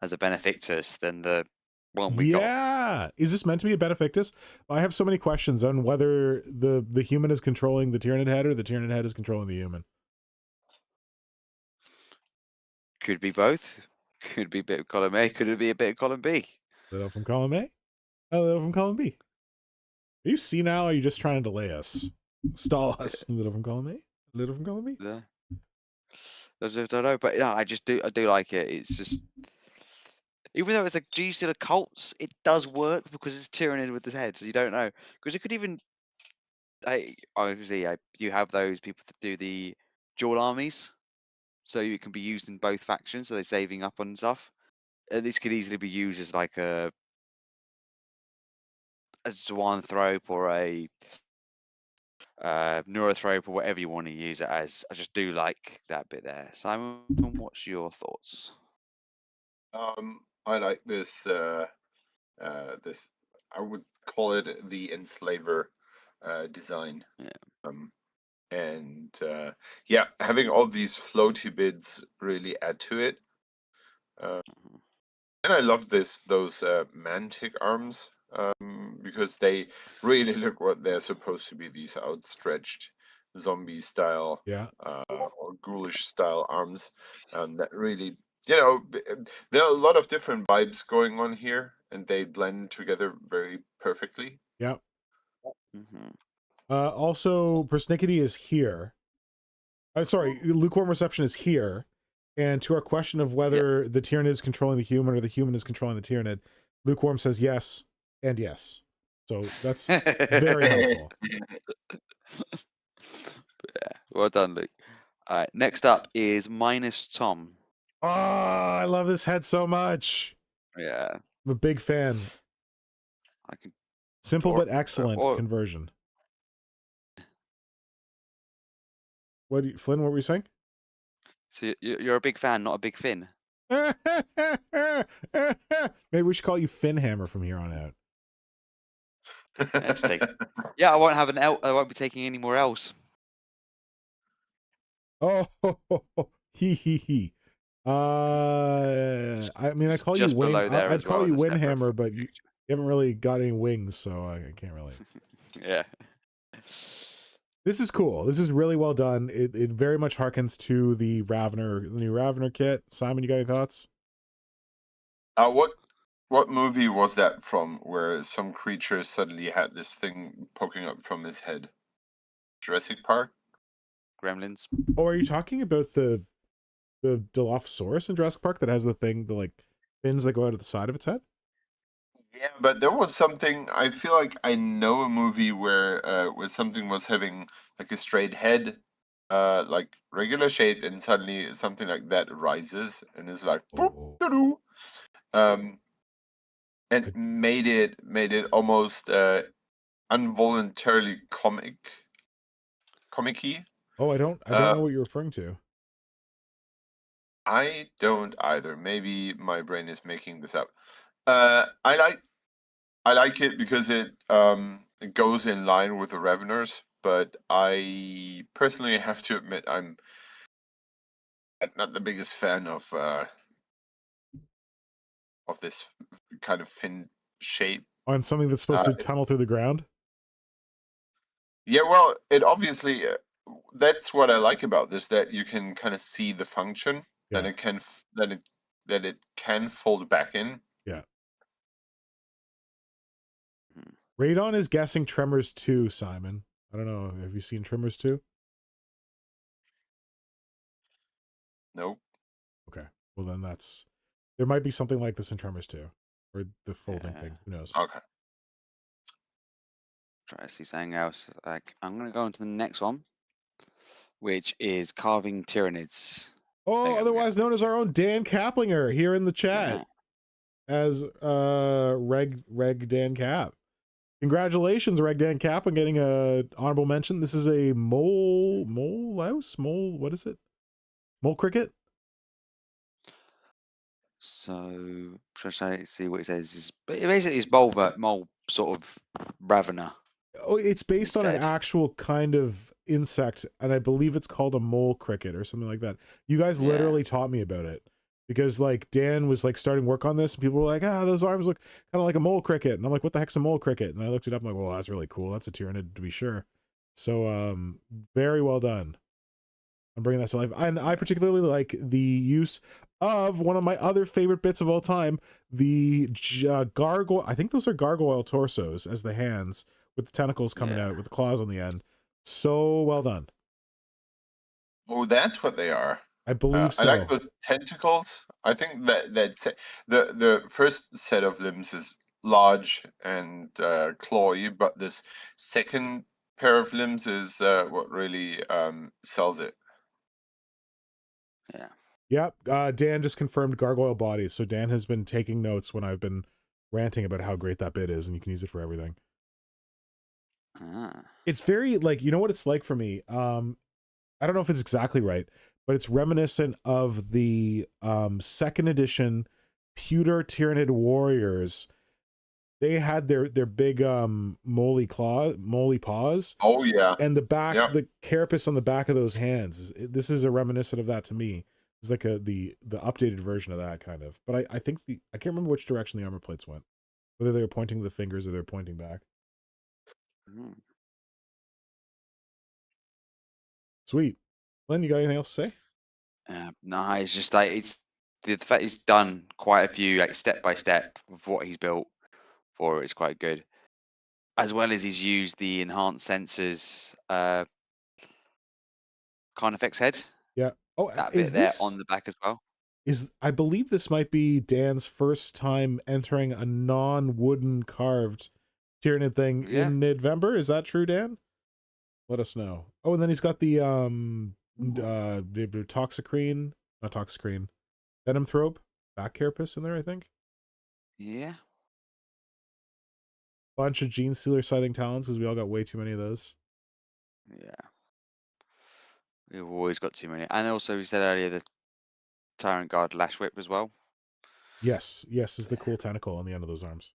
as a Benefactus than the one we got. Yeah, is this meant to be a Benefactus? I have so many questions on whether the human is controlling the Tyranid head or the Tyranid head is controlling the human. Could be both. Could be a bit of column A. Could it be a bit of column B? Little from column A, a little from column B. Are you senile? Or are you just trying to delay us, stall us? A little from column A, a little from column B. Yeah. I just don't know, but yeah, I do like it. It's just, even though it's a GC of cults, it does work because it's Tyranid with his head, so you don't know. Because it could even, obviously, you have those people that do the dual armies, so it can be used in both factions, so they're saving up on stuff. And this could easily be used as like a zoanthrope or a neurothrope or whatever you want to use it as. I just do like that bit there. Simon, what's your thoughts? I like this. This, I would call it the enslaver design. Yeah. And yeah, having all these floaty bits really add to it. And I love those mantic arms, because they really look what they're supposed to be, these outstretched zombie style, Yeah. or ghoulish style arms, that really, there are a lot of different vibes going on here, and they blend together very perfectly. Yeah. Mm-hmm. Also, persnickety is here. Sorry, lukewarm reception is here. And to our question of whether the Tyranid is controlling the human or the human is controlling the Tyranid, lukewarm says yes and yes. So that's very helpful. Yeah, well done, Luke. All right, next up is Minus Tom. Oh, I love this head so much. Yeah, I'm a big fan. I can. Simple but excellent or- conversion. Flynn, what were you saying? So you're a big fan, not a big fin. Maybe we should call you Flynnhammer from here on out. Yeah, I won't have an L. I won't be taking any more L's. Oh, he he. I mean, I call Just you Wing. below there I'd as call well you as a separate Windhammer, but you haven't really got any wings, so I can't really. Yeah. This is cool. This is really well done. It very much harkens to the new Ravener kit. Simon, you got any thoughts? What movie was that from, where some creature suddenly had this thing poking up from his head? Jurassic Park? Gremlins. Oh, are you talking about the Dilophosaurus in Jurassic Park that has the like fins that go out of the side of its head? Yeah, but there was something. I feel like I know a movie where something was having like a straight head, like regular shape, and suddenly something like that rises and is like, Oh. "Doo-doo." And made it almost involuntarily comic-y. Oh, I don't know what you're referring to. I don't either. Maybe my brain is making this up. I like it because it goes in line with the Raveners, but I personally have to admit I'm not the biggest fan of this kind of fin shape. On something that's supposed to tunnel through the ground? Yeah, well, it obviously that's what I like about this, that you can kind of see the function, Yeah. that it can fold back in. Yeah. Radon is guessing Tremors 2, Simon. I don't know. Have you seen Tremors 2? Nope. Okay. Well, then there might be something like this in Tremors 2. Or the folding thing. Who knows? Okay. Try to see something else. Like, I'm going to go on to the next one, which is Carving Tyranids. Oh, otherwise known as our own Dan Kaplinger here in the chat. As Reg Dan Cap. Congratulations, Reg Dan Cap, on getting a honorable mention. This is a mole what is it? Mole cricket? So, try to see what it says. Basically, it's mole sort of Ravener. Oh, it's based on an actual kind of insect, and I believe it's called a mole cricket or something like that. You guys literally taught me about it. because like Dan was like starting work on this and people were like, those arms look kind of like a mole cricket. And I'm like, what the heck's a mole cricket? And I looked it up. I'm like, well, that's really cool. That's a Tyranid to be sure. So very well done. I'm bringing that to life. And I particularly like the use of one of my other favorite bits of all time, the gargoyle. I think those are gargoyle torsos as the hands with the tentacles coming out with the claws on the end. So well done. Oh, that's what they are. I believe I so. like those tentacles. I think that's the first set of limbs is large and clawy, but this second pair of limbs is what really sells it. Yeah. Yep. Dan just confirmed gargoyle bodies. So Dan has been taking notes when I've been ranting about how great that bit is, and you can use it for everything. Ah. It's very like, you know what it's like for me? I don't know if it's exactly right, but it's reminiscent of the second edition Pewter Tyranid Warriors. They had their big moly paws. Oh yeah. And the back, Yep. the carapace on the back of those hands. This is a reminiscent of that to me. It's like the updated version of that kind of. But I think I can't remember which direction the armor plates went. Whether they were pointing the fingers or they're pointing back. Mm. Sweet. Len, you got anything else to say? No, it's just like it's the fact he's done quite a few like step by step of what he's built for it is quite good. As well as he's used the enhanced sensors Carnifex head. Yeah. Oh, That is bit there this on the back as well. I believe this might be Dan's first time entering a non-wooden carved Tyranid thing Yeah. in November. Is that true, Dan? Let us know. Oh, and then he's got the toxicrene, not toxicrene, venomthrope, back carapace in there, I think. Yeah. Bunch of gene stealer scything talons because we all got way too many of those. Yeah. We've always got too many. And also we said earlier the Tyrant Guard Lash Whip as well. Yes, is the cool tentacle on the end of those arms.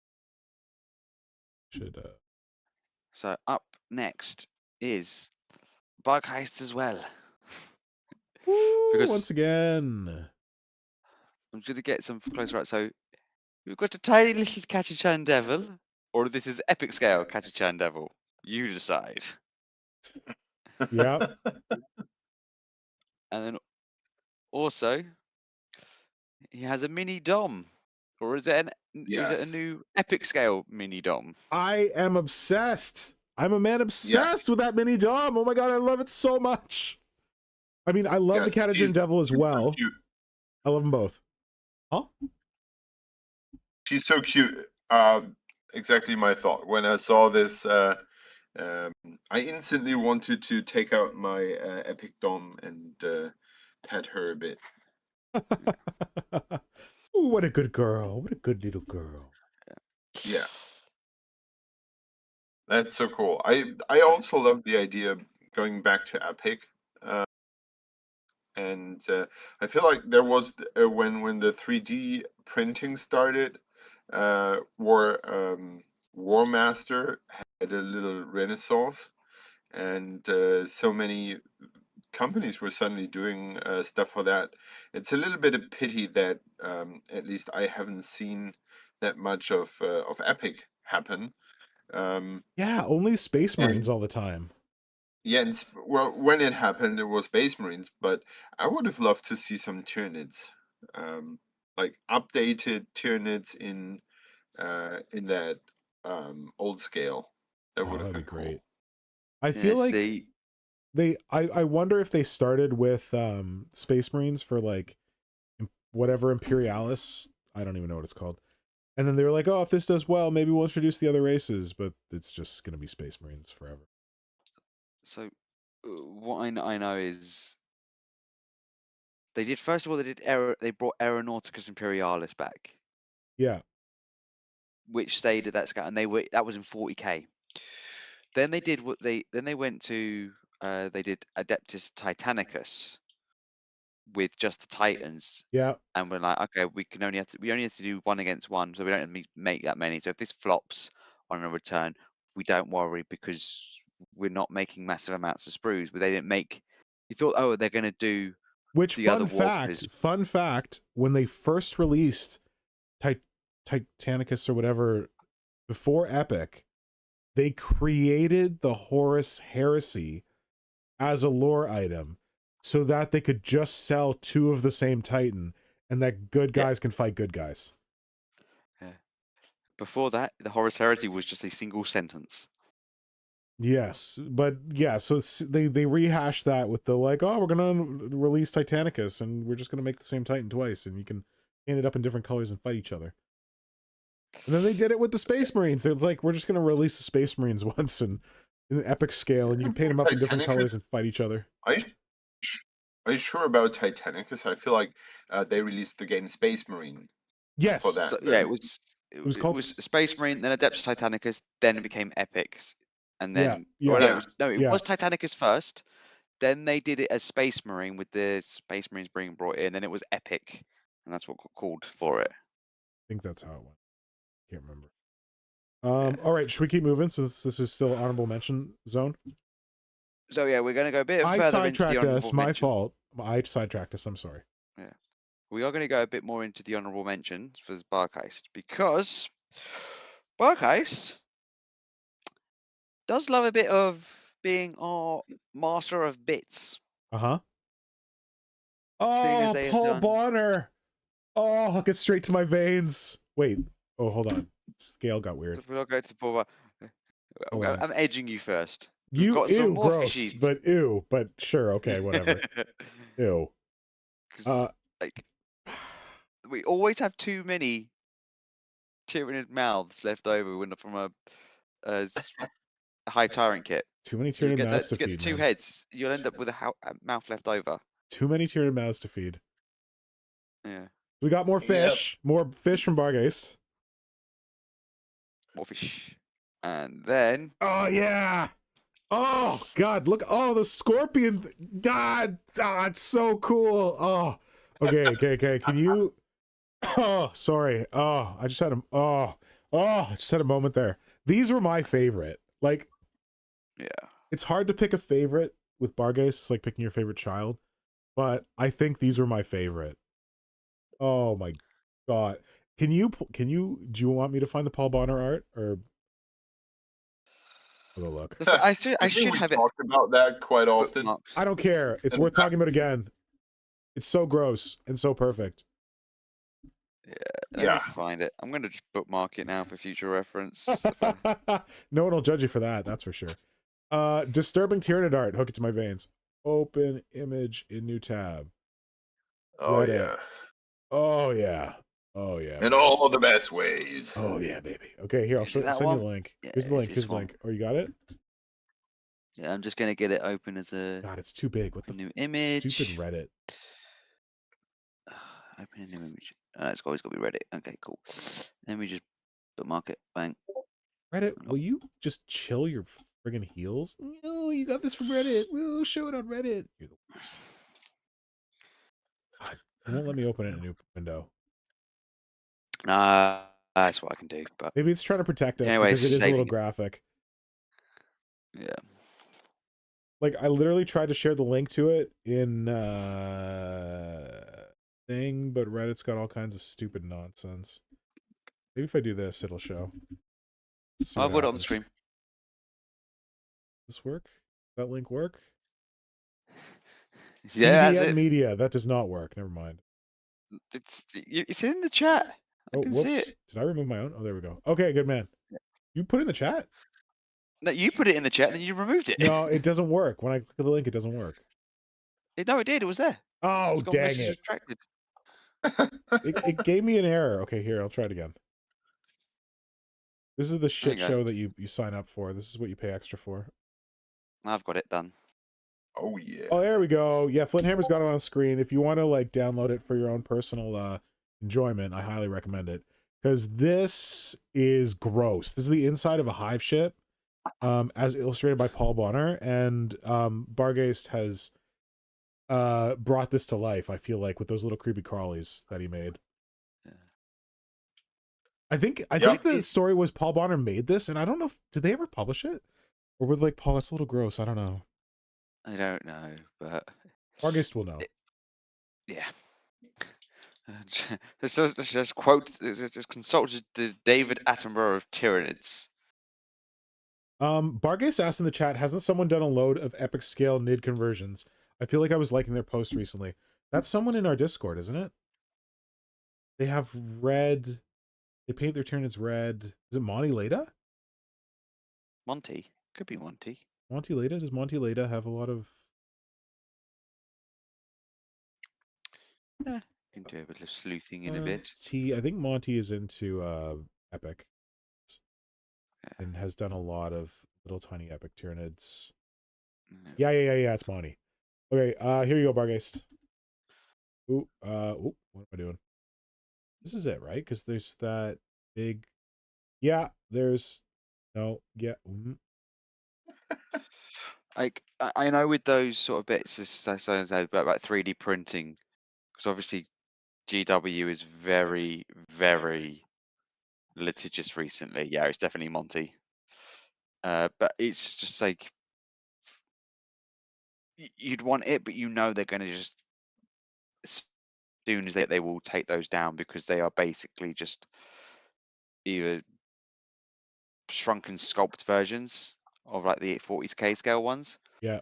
Should So up next is Bug Heist as well. Woo, Because once again. I'm going to get some close right. So we've got a tiny little Catachan Devil, or this is epic scale Catachan Devil. You decide. Yeah. And then also he has a mini Dom, or is it is it a Yes. new epic scale mini Dom? I am obsessed. I'm a man obsessed with that mini Dom. Oh my god, I love it so much. I mean, I love the Yes, Catachan she's Devil as super well. cute. I love them both. Huh? She's so cute. Exactly my thought when I saw this. I instantly wanted to take out my Epic Dom and pet her a bit. Ooh, what a good girl. What a good little girl. Yeah, that's so cool. I also love the idea of going back to Epic, and I feel like there was when the 3D printing started, War Master had a little renaissance, and so many companies were suddenly doing stuff for that. It's a little bit of pity that at least I haven't seen that much of Epic happen. Yeah, only Space Marines And all the time. yeah, well, when it happened, it was Space Marines, but I would have loved to see some Tyranids, like updated Tyranids in that old scale. That Oh, would have that'd be been cool. great. I feel Yes, like I wonder if they started with Space Marines for like whatever Imperialis, I don't even know what it's called. And then they were like, oh, if this does well, maybe we'll introduce the other races, but it's just going to be Space Marines forever. So what I know is they did first of all they brought Aeronauticus Imperialis back, Yeah. which stayed at that scale, and that was in 40k. Then they did they went to they did Adeptus Titanicus with just the Titans, Yeah. and we're like, okay, we only have to do 1 against 1, so we don't have to make that many. So if this flops on a return, we don't worry because we're not making massive amounts of sprues. But they didn't make. You thought, oh, they're going to do Which the other fun fact, when they first released Titanicus or whatever before Epic, they created the Horus Heresy as a lore item so that they could just sell 2 of the same Titan and that good guys can fight good guys. Yeah. Before that, the Horus Heresy was just a single sentence. Yes, but yeah, so they rehashed that with the like, oh, we're gonna release Titanicus and we're just gonna make the same Titan twice and you can paint it up in different colors and fight each other. And then they did it with the Space Marines. It's like, we're just gonna release the Space Marines once and in an epic scale, and you can paint them up in different colors and fight each other. Are you sure about Titanicus? I feel like they released the game Space Marine. Yes. For that. So, yeah, it was Space Marine, then Adeptus Titanicus, then it became Epics, and then it was Titanicus first. Then they did it as Space Marine with the Space Marines being brought in. Then it was Epic, and that's what got called for it. I think that's how it went. Can't remember. All right, should we keep moving since this is still honorable mention zone? So yeah, we're going to go a bit further into the honorable mention. My fault. I sidetracked us. I'm sorry. Yeah, we are going to go a bit more into the honorable mentions for Barkheist, because Barkheist does love a bit of being our master of bits. Oh, Paul Bonner. Oh, I'll get straight to my veins. Wait. Oh, hold on. Scale got weird. We'll go to Paul Bonner. I'm edging you first. You got some more gross, fishies. but sure, okay, whatever. Ew. Like, we always have too many Tyranid mouths left over from a high tyrant kit. Too many Tyranid mouths to feed. You get the 2 heads, you'll end up with a mouth left over. Too many Tyranid mouths to feed. Yeah. We got more fish. Yep. More fish from Bargeist. More fish. And then... Oh, yeah! Oh, God, look. Oh, the scorpion. God, it's so cool. Oh, okay. Can you... Oh, sorry. Oh, I just had a moment there. These were my favorite. Like, yeah. It's hard to pick a favorite with Bargeist. It's like picking your favorite child. But I think these were my favorite. Oh, my God. Do you want me to find the Paul Bonner art, or... I'll go look. I should have talked about that quite often. I don't care. It's worth talking about again. It's so gross and so perfect. Yeah. Let me find it. I'm going to just bookmark it now for future reference. No one will judge you for that. That's for sure. Disturbing Tyranid art. Hook it to my veins. Open image in new tab. Oh, yeah. Oh, yeah. Oh, yeah. In all the best ways. Oh, yeah, baby. Okay, here, I'll send you the link. Yeah, here's the link. Here's the link. Oh, you got it? Yeah, I'm just going to get it open as a... God, it's too big. What the new image? Stupid Reddit. Open a new image. It's always got to be Reddit. Okay, cool. Let me just bookmark it. Bang. Reddit, will you just chill your friggin' heels? Oh, you got this from Reddit. We'll show it on Reddit. You're the worst. God, it won't let me open it in a new window. That's what I can do. But maybe it's trying to protect us because it is a little graphic. Yeah. Like, I literally tried to share the link to it in thing, but Reddit's got all kinds of stupid nonsense. Maybe if I do this, it'll show. I'll put it on the stream. Does this work? That link work? Yeah, CDN Media. That does not work. Never mind. It's in the chat. I can see it. Did I remove my own? Oh, there we go. Okay, good man. You put it in the chat? No, you put it in the chat, and then you removed it. No, it doesn't work. When I click the link, it doesn't work. No, it did. It was there. Oh, dang it. It gave me an error. Okay, here, I'll try it again. This is the shit show that you sign up for. This is what you pay extra for. I've got it done. Oh, yeah. Oh, there we go. Yeah, Flynnhammer's got it on screen. If you want to, like, download it for your own personal enjoyment, I highly recommend it. Because this is gross. This is the inside of a hive ship, as illustrated by Paul Bonner. And Bargeist has brought this to life, I feel like, with those little creepy crawlies that he made. Yeah. I think the story was Paul Bonner made this, and I don't know did they ever publish it? Or were they like, Paul, that's a little gross, I don't know. I don't know, but Bargeist will know. Yeah. Just quote. Just consult David Attenborough of Tyranids. Bargas asked in the chat, hasn't someone done a load of epic scale NID conversions? I feel like I was liking their posts recently. That's someone in our Discord, isn't it? They have red. They paint their Tyranids red. Is it Monty Leda? Monty. Could be Monty. Monty Leda? Does Monty Leda have a lot of... Yeah, can do a bit of sleuthing in a bit. I think Monty is into epic. Yeah. And has done a lot of little tiny epic Tyranids. Yeah. Yeah, it's Monty. Okay, here you go, Bargeist. Ooh, what am I doing? This is it, right? Because there's that big... Yeah, there's... No, yeah. Like, I know with those sort of bits, about 3D printing, because obviously GW is very, very litigious recently. Yeah, it's definitely Monty. But it's just like you'd want it, but you know they're going to just as soon as they will take those down because they are basically just either shrunken sculpt versions of like the 40k scale ones. Yeah.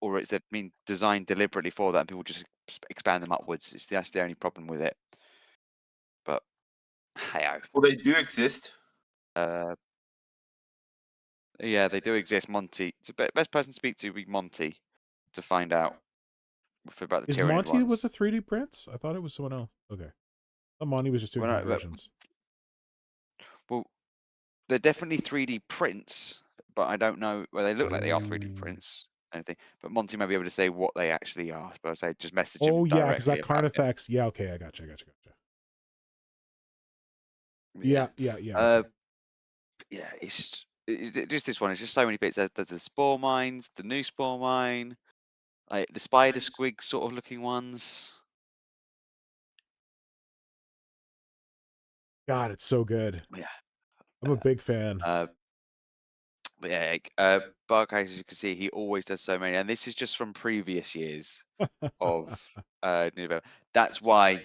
Or it's they've been designed deliberately for that and people just expand them upwards. That's the only problem with it. But hey, Well, they do exist. yeah, they do exist. Monty, the best person to speak to would be Monty to find out about the Is Tyranid Monty ones. with the 3D prints? I thought it was someone else. Okay. I thought Monty was just doing conversions. Well, they're definitely 3D prints, but I don't know. Well, they look like they are 3D prints. Anything, but Monty may be able to say what they actually are. But I say just message him directly. Oh yeah, because that about Carnifex. Yeah, okay, I gotcha. Yeah. Yeah, it's just this one. It's just so many bits. There's the spore mines, the new spore mine, like the spider squig sort of looking ones. God, it's so good. Yeah, I'm a big fan. but yeah, Barcase, as you can see, he always does so many, and this is just from previous years of New. That's why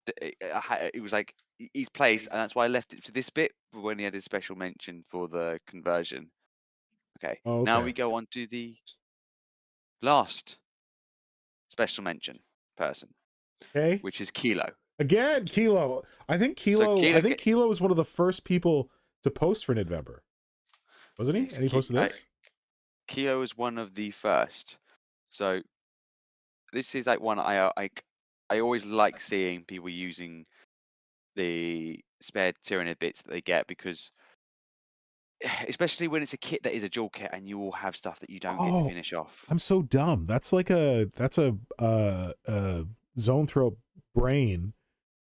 it was like his place, and that's why I left it to this bit when he had his special mention for the conversion. Okay, now we go on to the last special mention person. Okay. Which is Kilo. Again, Kilo. I think Kilo was one of the first people to post for Nidvember. Wasn't he? Yes, And he posted this? Kilo was one of the first. So this is like one I always like seeing people using the spare Tyranid bits that they get because especially when it's a kit that is a dual kit and you will have stuff that you don't get to finish off. I'm so dumb. That's like a zone throw brain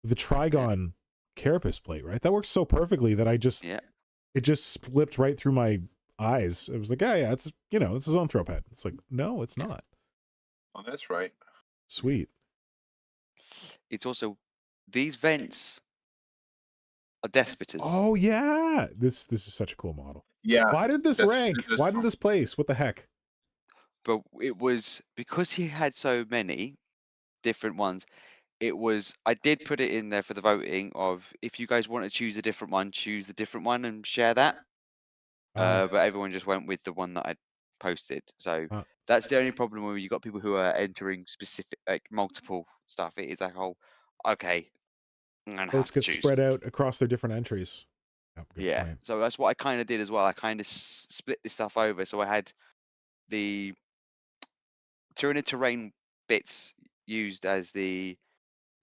with a Trigon carapace plate, right? That works so perfectly that it just slipped right through my eyes. It was like, yeah, it's it's a zone throw pad. It's like, no, it's not. Oh, that's right. Sweet. It's also these vents are death spitters. Oh yeah, this is such a cool model. Yeah. Why did this rank? Why did this place? What the heck? But it was because he had so many different ones. I did put it in there for the voting of if you guys want to choose a different one, choose the different one and share that. But everyone just went with the one that I posted. So that's the only problem where you got people who are entering specific, like multiple stuff. It is like, okay, I'm gonna have to choose. Spread out across their different entries. Oh, yeah. point. So that's what I kind of did as well. I kind of split this stuff over. So I had the Tyranid terrain bits used as the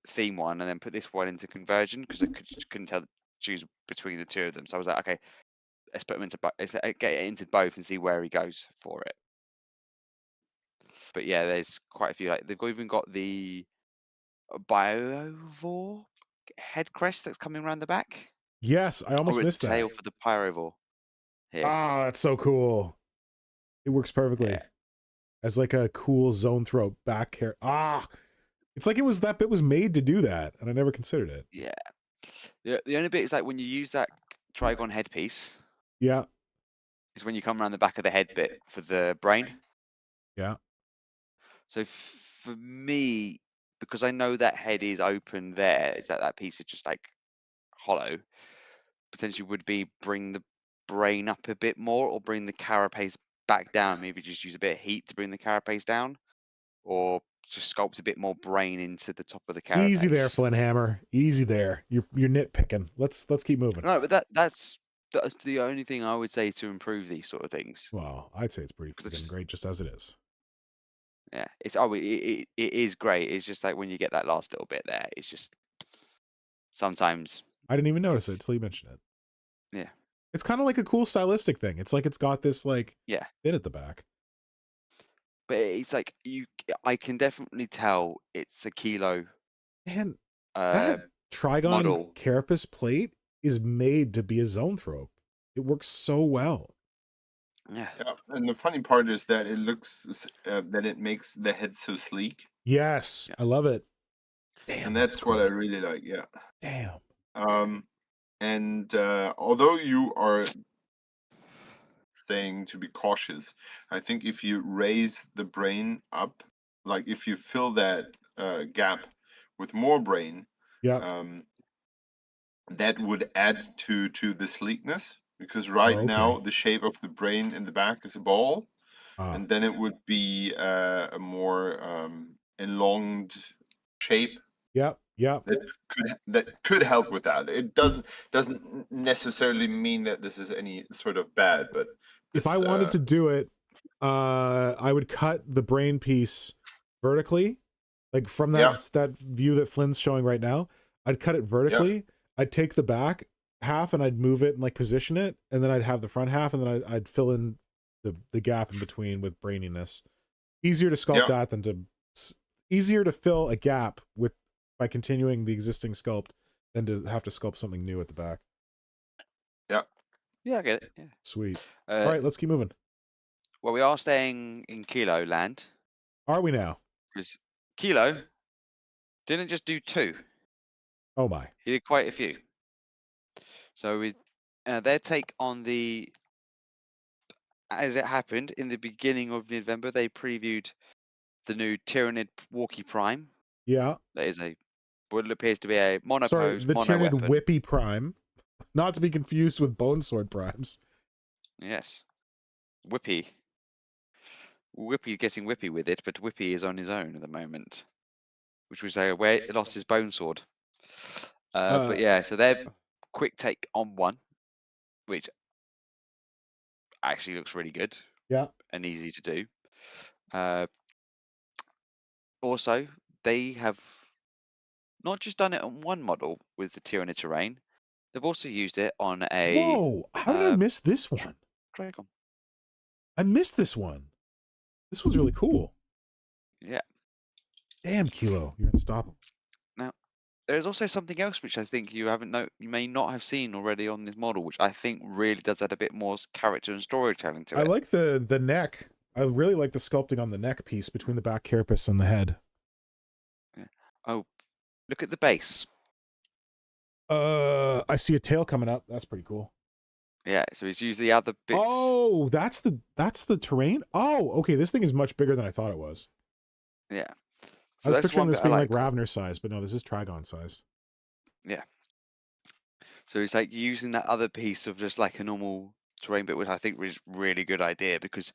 theme one, and then put this one into conversion because I couldn't choose between the two of them. So I was like, okay, let's put them into get it into both and see where he goes for it. But yeah, there's quite a few. Like they've even got the Biovore head crest that's coming around the back. Yes, I almost missed that. Tail for the Pyrovore. Ah, that's so cool. It works perfectly as like a cool zone throw back hair. It's like that bit was made to do that, and I never considered it. Yeah. The only bit is like when you use that Trigon headpiece. Yeah. Is when you come around the back of the head bit for the brain. Yeah. So for me, because I know that head is open there, is that piece is just like hollow, potentially would be bring the brain up a bit more or bring the carapace back down. Maybe just use a bit of heat to bring the carapace down, or just sculpt a bit more brain into the top of the Easy there, carapace. Flynnhammer. Easy there. You're nitpicking. Let's keep moving. No, but that's the only thing I would say to improve these sort of things. Well, I'd say it's pretty 'Cause freaking great just as it is. Yeah, it is great. It's just like when you get that last little bit there, it's just sometimes, I didn't even notice it until you mentioned it. yeah, It's kind of like a cool stylistic thing. It's like it's got this like yeah. bit at the back. But it's like I can definitely tell it's a kilo And uh that Trigon model. carapace plate is made to be a zoanthrope. It works so well. Yeah, Yeah, and the funny part is that it looks that it makes the head so sleek, Yes, Yeah. I love it. Damn, and that's cool. what I really like. Yeah. Damn. And although you are saying to be cautious, I think if you raise the brain up, like if you fill that gap with more brain, Yeah. that would add to the sleekness, because right now the shape of the brain in the back is a ball, and then it would be a more elonged shape Yep. Yep. that could help with that. It doesn't necessarily mean that this is any sort of bad, but If I this, wanted to do it, I would cut the brain piece vertically, like from that view that Flynn's showing right now. I'd cut it vertically. I'd take the back half and I'd move it and like position it, and then I'd have the front half, and then I'd fill in the gap in between with braininess. Easier to sculpt that than to easier to fill a gap with by continuing the existing sculpt than to have to sculpt something new at the back. yeah, I get it. Yeah. Sweet. All right, let's keep moving. Well, we are staying in Kilo land. Are we now? Because Kilo didn't just do 2. Oh my. He did quite a few. So with their take on as it happened in the beginning of November, they previewed the new Tyrannid Walkie Prime. Yeah. That is what appears to be a monopose, Sorry, the mono Tyrannid weapon. Whippy Prime. Not to be confused with Bone Sword Primes. Yes. Whippy getting whippy with it, but Whippy is on his own at the moment, which was where he lost his bone sword. But yeah, so their quick take on 1, which actually looks really good. Yeah. And easy to do. Also, they have not just done it on 1 model with the Tyrannid terrain, they've also used it on a Whoa! How did I miss this one? Dragon. I missed this one. This one's really cool. Yeah. Damn, Kilo, you're unstoppable. Now, there's also something else which I think you may not have seen already on this model, which I think really does add a bit more character and storytelling to it. I like the neck. I really like the sculpting on the neck piece between the back carapace and the head. Yeah. Oh, look at the base. I see a tail coming up. That's pretty cool. Yeah, so he's used the other bits. Oh, that's the terrain? Oh, okay, this thing is much bigger than I thought it was. Yeah. So I was picturing this being like Ravner size, but no, this is Trigon size. Yeah. So it's like using that other piece of just like a normal terrain bit, which I think was really good idea, because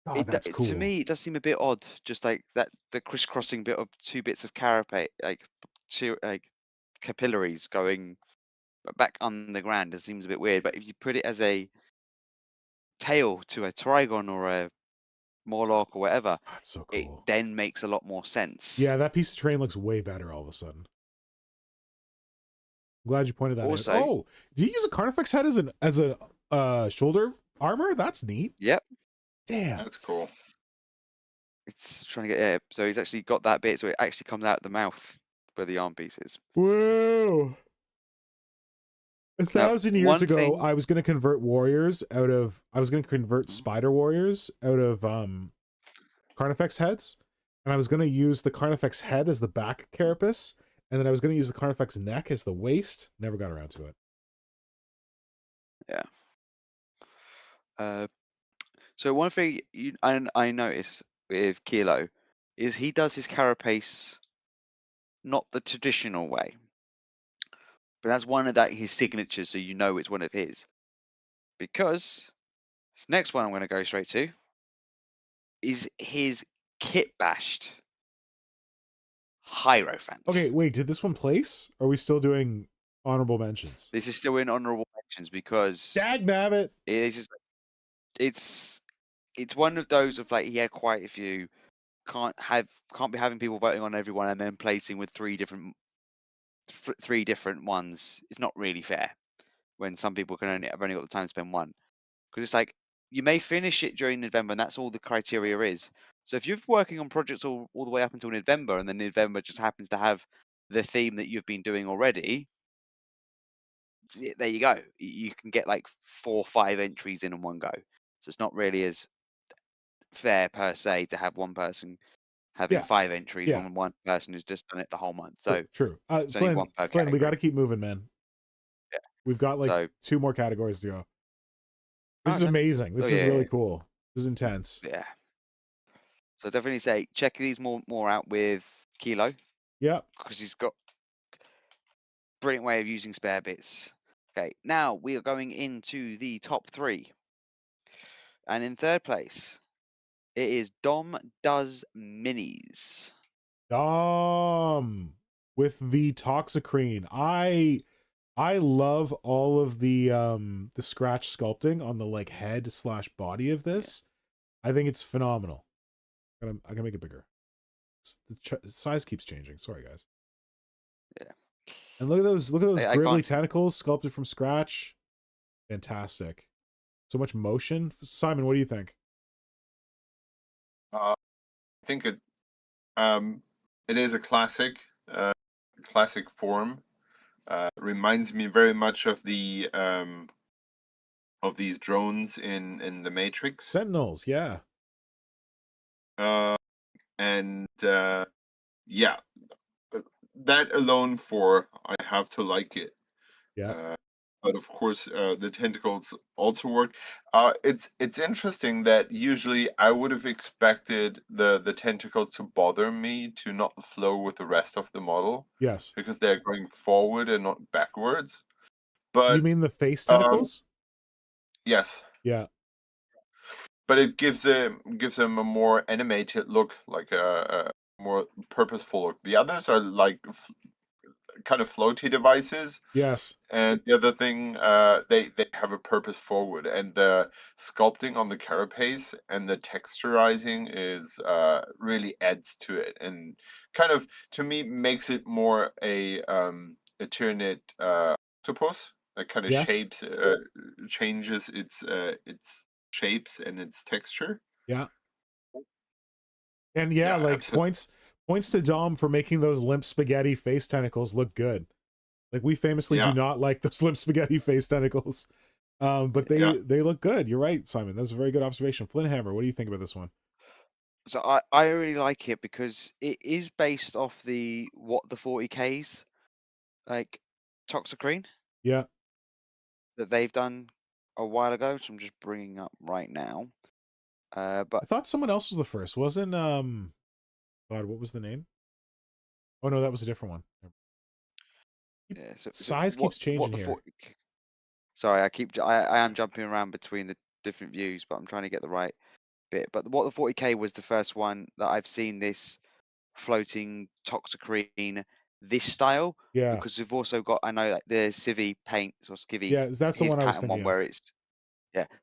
that's cool. to me it does seem a bit odd, just like that the crisscrossing bit of 2 bits of carapace, like capillaries going back underground. It seems a bit weird, but if you put it as a tail to a Trigon or a Morlock or whatever, that's so it cool. then makes a lot more sense. Yeah, that piece of terrain looks way better all of a sudden. I'm glad you pointed that Also, out. Oh, do you use a Carnifex head as a shoulder armor? That's neat. Yep. Damn. That's cool. It's trying to get so he's actually got that bit, so it actually comes out the mouth where the arm piece is. Whoa. 1,000 years ago, I was going to convert spider warriors out of Carnifex heads, and I was going to use the Carnifex head as the back carapace, and then I was going to use the Carnifex neck as the waist. Never got around to it. Yeah. So one thing I noticed with Kilo is he does his carapace not the traditional way. But that's one of his signatures, so you know it's one of his. Because this next one I'm going to go straight to is his kit bashed Hierophant. Okay, wait, did this one place? Or are we still doing honorable mentions? This is still in honorable mentions because Dagnabbit! it's just it's one of those of like he had quite a few. Can't be having people voting on everyone and then placing with three different ones. It's not really fair when some people have only got the time to spend one. Because it's like you may finish it during November, and that's all the criteria is. So if you're working on projects all the way up until November, and then November just happens to have the theme that you've been doing already, there you go. You can get like 4 or 5 entries in one go. So it's not really as fair per se to have one person having Yeah. 5 entries Yeah. when one person has just done it the whole month. So True. it's only one per Flynn, we got to category. keep moving, man. Yeah. We've got like So 2 more categories to go. This is okay. amazing. This Oh, is yeah, really yeah. cool. This is intense. Yeah. So definitely say check these more out with Kilo Yeah. because he's got brilliant way of using spare bits. Okay, now we are going into the top 3. And in third place, it is Dom Does Minis. Dom with the Toxicrene. I love all of the scratch sculpting on the like head / body of this. Yeah. I think it's phenomenal. I can make it bigger. The size keeps changing. Sorry, guys. Yeah. And look at those gribbly tentacles sculpted from scratch. Fantastic. So much motion. Simon, what do you think? I think it is a classic form. Reminds me very much of the of these drones in the Matrix. Sentinels, yeah. Yeah, that alone I have to like it. Yeah. But of course, the tentacles also work. It's interesting that usually I would have expected the tentacles to bother me to not flow with the rest of the model. Yes. Because they're going forward and not backwards. But you mean the face tentacles? Yes. Yeah. But it gives them a more animated look, like a more purposeful look. The others are like kind of floaty devices. Yes. And the other thing, they have a purpose forward, and the sculpting on the carapace and the texturizing is really adds to it, and kind of to me makes it more a Eternate octopus that kind of shapes changes its shapes and its texture. Yeah. And yeah, like absolutely. points to Dom for making those limp spaghetti face tentacles look good. Like we famously do not like those limp spaghetti face tentacles. But they look good. You're right, Simon. That's a very good observation. Flynnhammer, what do you think about this one? So I really like it because it is based off the 40Ks, like Toxicrene. Yeah. That they've done a while ago, which I'm just bringing up right now. But I thought someone else was the first. Wasn't God, what was the name? Oh no, that was a different one. Yeah, so size keeps changing here. Sorry, I am jumping around between the different views, but I'm trying to get the right bit. But what the 40K was the first one that I've seen this floating Toxicrene this style. Yeah. Because we've also got, I know, like the Civi paints or Civi. Yeah, that's the one I was thinking one where of. it's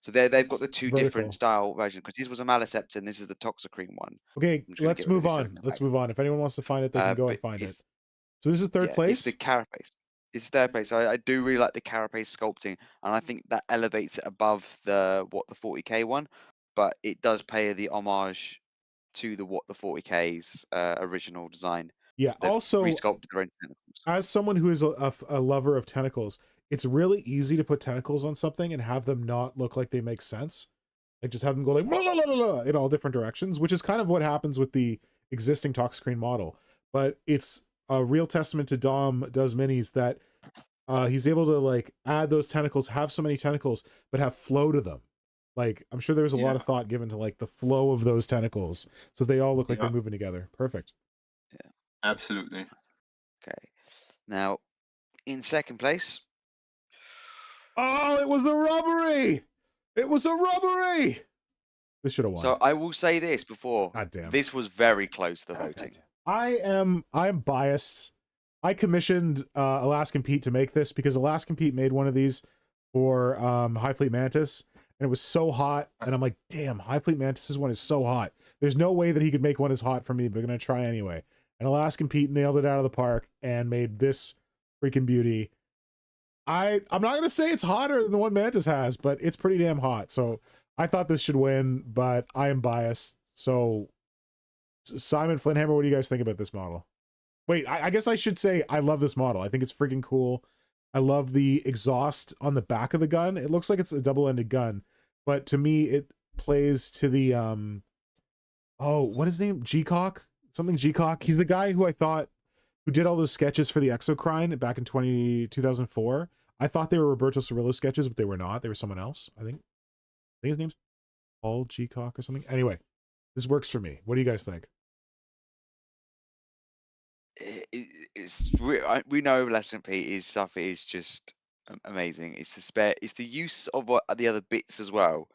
so they've got the 2 vertical. different style versions, because this was a Malicept and this is the Toxicrene one. Okay, let's move on. Let's move on. If anyone wants to find it, they can go and find it. So this is third place? It's the carapace. It's third place. I do really like the carapace sculpting, and I think that elevates it above the 40K one, but it does pay the homage to the 40K's original design. Yeah. They've also, resculpted their own tentacles. As someone who is a lover of tentacles, it's really easy to put tentacles on something and have them not look like they make sense. Like just have them go like blah, blah, blah, blah, in all different directions, which is kind of what happens with the existing Toxicrene model. But it's a real testament to Dom Does Minis that he's able to like add those tentacles, have so many tentacles, but have flow to them. Like I'm sure there was a lot of thought given to like the flow of those tentacles, so they all look like they're moving together. Perfect. Yeah, absolutely. Okay. Now, in second place, Oh, it was a robbery! It was a robbery! This should have won. so I will say this before. God damn. This was very close to voting. I'm biased. I commissioned Alaskan Pete to make this because Alaskan Pete made one of these for High Fleet Mantis, and it was so hot. And I'm like, damn, High Fleet Mantis's one is so hot. There's no way that he could make one as hot for me, but I'm gonna try anyway. And Alaskan Pete nailed it out of the park and made this freaking beauty. I'm not gonna say it's hotter than the one Mantis has, but it's pretty damn hot. So I thought this should win, but I am biased. So Simon, Flynnhammer, what do you guys think about this model? Wait, I guess I should say I love this model. I think it's freaking cool. I love the exhaust on the back of the gun. It looks like it's a double-ended gun, but to me it plays to the oh, what is his name? G-Cock? Something G-Cock. He's the guy who I thought who did all those sketches for the Exocrine back in 2004. I thought they were Roberto Cirillo sketches, but they were not. They were someone else, I think his name's Paul G-Cock or something. Anyway, this works for me. What do you guys think? We know Lesson Pete, his stuff is just amazing. It's the use of what the other bits as well,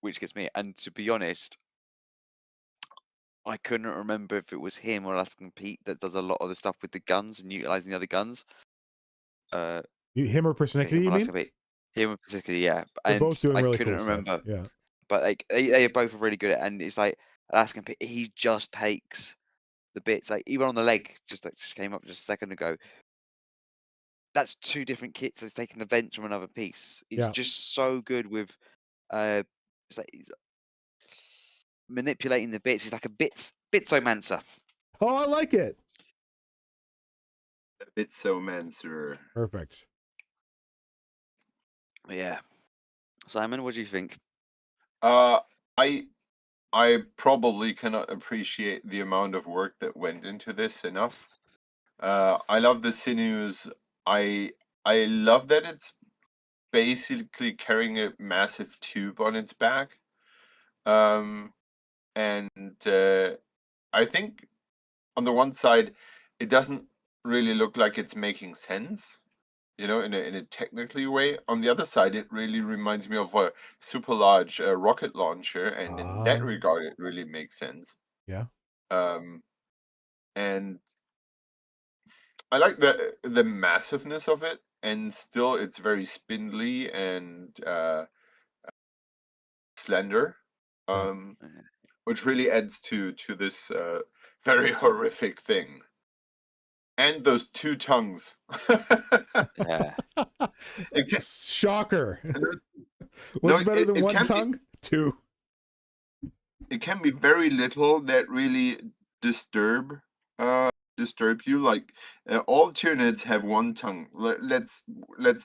which gets me. And to be honest, I couldn't remember if it was him or Alaskan Pete that does a lot of the stuff with the guns and utilizing the other guns. Him or Persnickety, you mean? Pete. Him particularly, yeah. They're And both doing I really couldn't cool remember. stuff. Yeah. But like they are both really good at it, and it's like Alaskan Pete, he just takes the bits, like even on the leg, just came up just a second ago. That's two different kits that's taking the vents from another piece. He's just so good with it's like he's manipulating the bits. He's like a bitsomancer. Oh, I like it. A bitsomancer. Perfect. Yeah. Simon, what do you think? I probably cannot appreciate the amount of work that went into this enough. I love the sinews. I love that it's basically carrying a massive tube on its back. And I think on the one side, it doesn't really look like it's making sense, you know, in a technically way. On the other side, it really reminds me of a super large rocket launcher, and in that regard, it really makes sense. Yeah. And I like the massiveness of it, and still it's very spindly and slender, which really adds to this very horrific thing. And those two tongues. Yeah. Shocker. What's better than one tongue? Two. It can be very little that really disturb you. Like all Tyranids have one tongue. Let's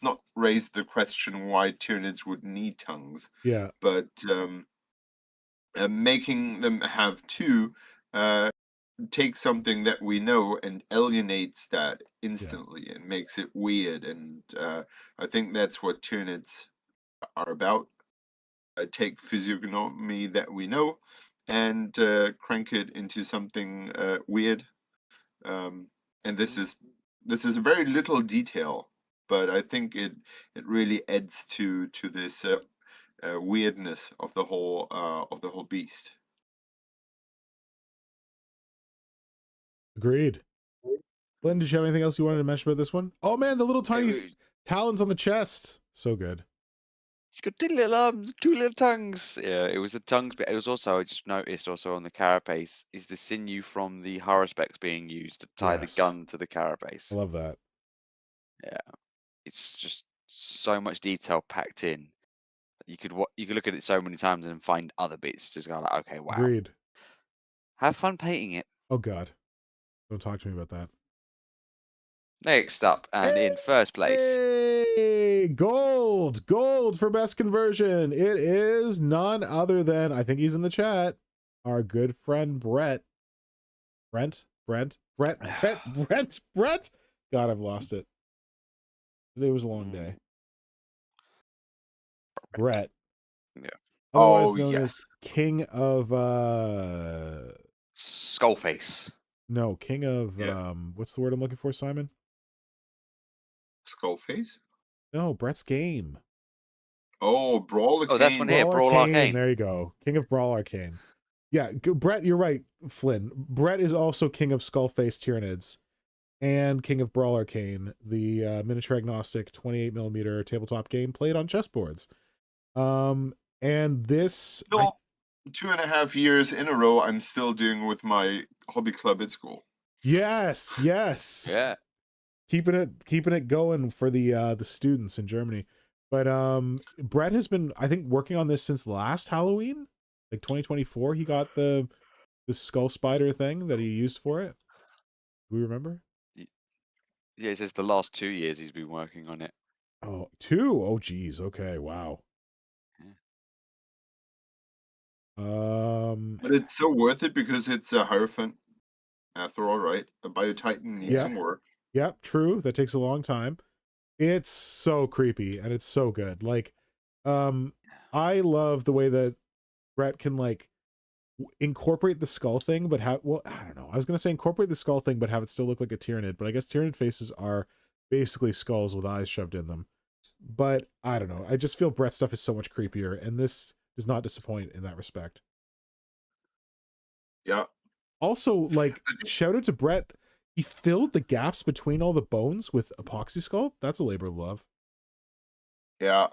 not raise the question why Tyranids would need tongues. Yeah. But making them have two takes something that we know and alienates that instantly and makes it weird. And I think that's what Tyranids are about. Take physiognomy that we know and crank it into something weird. And this is very little detail, but I think it really adds to this weirdness of the whole beast. Agreed. Glenn, did you have anything else you wanted to mention about this one? Oh man, the little tiny talons on the chest. So good. It's got 2 little arms, 2 little tongues. Yeah, it was the tongues, but it was also, I just noticed also on the carapace, is the sinew from the haruspex being used to tie the gun to the carapace. I love that. Yeah. It's just so much detail packed in. You could look at it so many times and find other bits. Just go like, okay, wow. Agreed. Have fun painting it. Oh God, don't talk to me about that. Next up and in first place. Hey, gold for best conversion. It is none other than, I think he's in the chat, our good friend Brett. Brent. God, I've lost it. Today was a long day. Brett. Yeah. Otherwise known as King of Skullface. No, king of Yeah. what's the word I'm looking for, Simon? Skullface? No, Brett's game. Oh, Brawl Oh, that's one Arcane. here. Brawl Brawl Arcane. Arcane. There you go. King of Brawl Arcane. Yeah, Brett, you're right, Flynn. Brett is also king of Skullface Tyranids and king of Brawl Arcane, the miniature agnostic 28mm tabletop game played on chessboards. And this, Still, 2.5 years in a row, I'm still doing with my hobby club at school. yes, Yeah. keeping it going for the students in Germany. But Brett has been, I think, working on this since last Halloween, like 2024. He got the skull spider thing that he used for it. Do we remember? Yeah, it says the last 2 years he's been working on it. Oh, 2. Oh, geez. Okay, wow. But it's so worth it because it's a Hierophant after all, right? A Biotitan needs Yeah. some work. Yeah, true. That takes a long time. It's so creepy and it's so good. Like, I love the way that Brett can like incorporate the skull thing, but have, well, I don't know. I was gonna say incorporate the skull thing, but have it still look like a Tyranid. But I guess Tyranid faces are basically skulls with eyes shoved in them. But I don't know. I just feel Brett's stuff is so much creepier, and this does not disappoint in that respect. Yeah. Also, like, shout out to Brett. He filled the gaps between all the bones with epoxy sculpt. That's a labor of love. Yeah.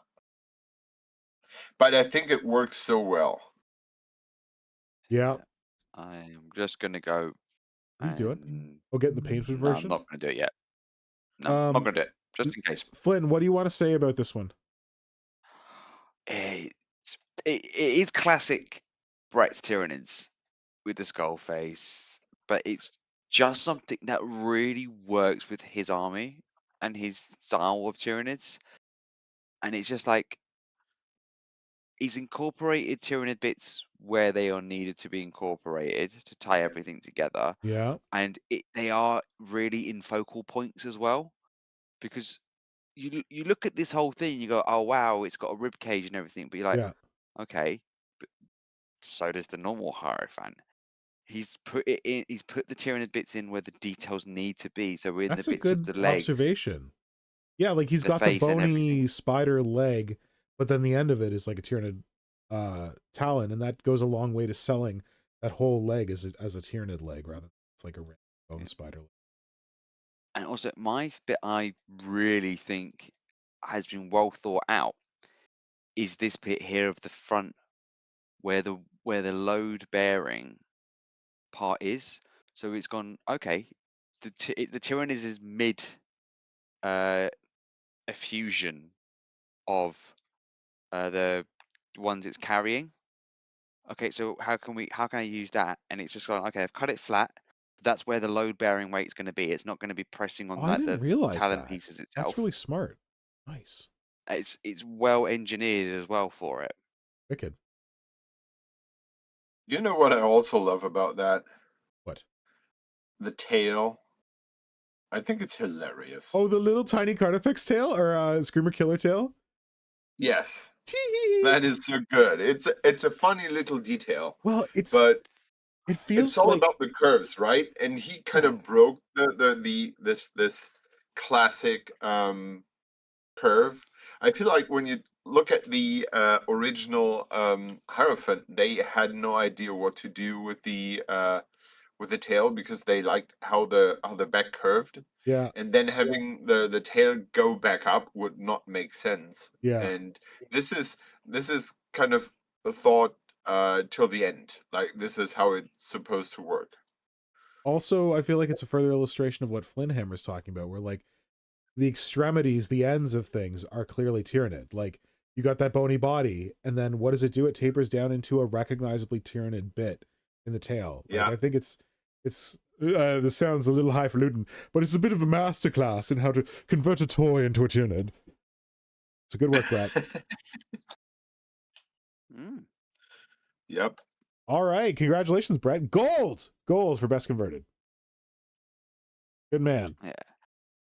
But I think it works so well. Yeah. I'm just gonna go. What are you doing? And... Oh, getting the painted No, I'm version? not gonna do it yet. No, I'm not gonna do it. Just in case. Flynn, what do you want to say about this one? It is classic Brett's Tyranids with the skull face, but it's just something that really works with his army and his style of Tyranids. And it's just like he's incorporated Tyranid bits where they are needed to be incorporated to tie everything together. Yeah. And they are really in focal points as well, because you look at this whole thing, you go, oh wow, it's got a rib cage and everything, but you're like, Yeah. okay, but so does the normal Hierophant. He's put it in. He's put the Tyranid bits in where the details need to be. So we're in the That's a bits of good the legs, observation. Yeah, like he's the got the face, and bony everything. spider leg, but then the end of it is like a Tyranid talon, and that goes a long way to selling that whole leg as a Tyranid leg rather than it's like a bone spider leg. And also, my bit I really think has been well thought out is this bit here of the front where the load bearing part is. So it's gone, okay, the Tyrannid is mid effusion of the ones it's carrying. Okay, so how can I use that? And it's just gone, okay, I've cut it flat. That's where the load bearing weight is going to be. It's not going to be pressing on Oh, I like didn't the realize talon that. pieces That's itself. really smart. Nice. It's well engineered as well for it. Wicked. You know what I also love about that? What? The tail. I think it's hilarious. Oh, the little tiny Carnifex tail or Screamer Killer tail? Yes. Tee-hee. That is so good. It's a funny little detail. Well, But it feels it's all like about the curves, right? And he kind of broke this classic curve. I feel like when you look at the original Hierophant, they had no idea what to do with the tail because they liked how the back curved. yeah, And then having the tail go back up would not make sense. yeah. And this is kind of a thought till the end. Like this is how it's supposed to work. Also, I feel like it's a further illustration of what Flynnhammer's talking about, where like the extremities, the ends of things are clearly Tyranid. Like you got that bony body, and then what does it do? It tapers down into a recognizably Tyranid bit in the tail. Like, Yeah. I think it's this sounds a little highfalutin, but it's a bit of a masterclass in how to convert a toy into a Tyranid. It's a good work, Brett. Yep. All right, congratulations, Brett. Gold for best converted. Good man. Yeah.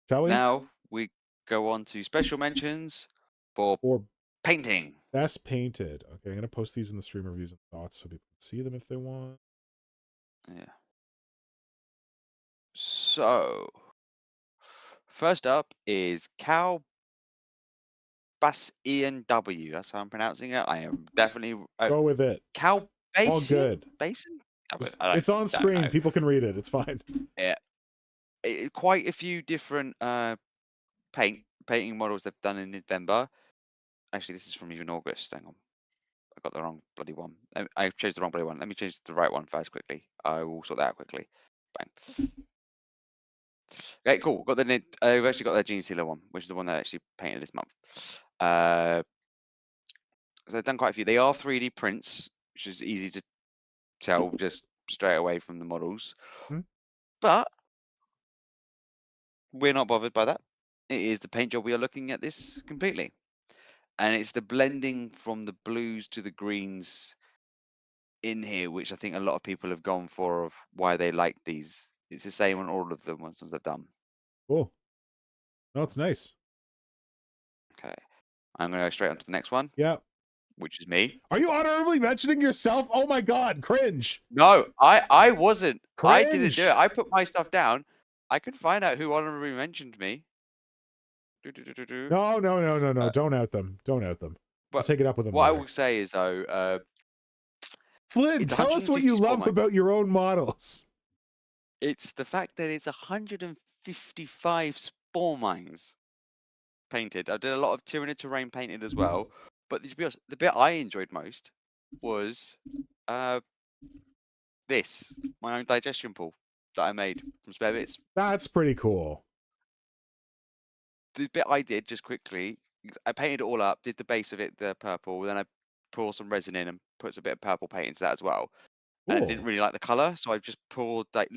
Shall we? Now we go on to special mentions for Or painting. best painted. Okay, I'm gonna post these in the stream reviews and thoughts so people can see them if they want. Yeah. So, first up is Cal Bass Ian W. That's how I'm pronouncing it. I am definitely Go with it. Cal All Basin. good. Basin. It's on screen. Know. People can read it. It's fine. Yeah, quite a few different painting models they've done in November. Actually, this is from even August. Hang on, I got the wrong bloody one. I chose the wrong bloody one. Let me change the right one first quickly. I will sort that out quickly. Bang. Okay, cool. Got the we've actually got their Gene Sealer one, which is the one that I actually painted this month. So they've done quite a few. They are 3D prints, which is easy to tell just straight away from the models. Hmm. But we're not bothered by that. It is the paint job we are looking at this completely. And it's the blending from the blues to the greens in here, which I think a lot of people have gone for of why they like these. It's the same on all of the ones they've done. Cool. No, it's nice. Okay. I'm going to go straight on to the next one. Yeah. Which is me. Are you honorably mentioning yourself? Oh my God, cringe. No, I wasn't. Cringe. I didn't do it. I put my stuff down. I could find out who honorably mentioned me. No. Don't out them. Don't out them. But take it up with them. What later. I will say is though, Flynn, tell us what you love about your own models. It's the fact that it's 155 spore mines painted. I did a lot of Tyranid terrain painted as well. But to be honest, the bit I enjoyed most was this, my own digestion pool that I made from spare bits. That's pretty cool. The bit I did just quickly, I painted it all up, did the base of it the purple, then I poured some resin in and put a bit of purple paint into that as well. Cool. And I didn't really like the color, so I just poured like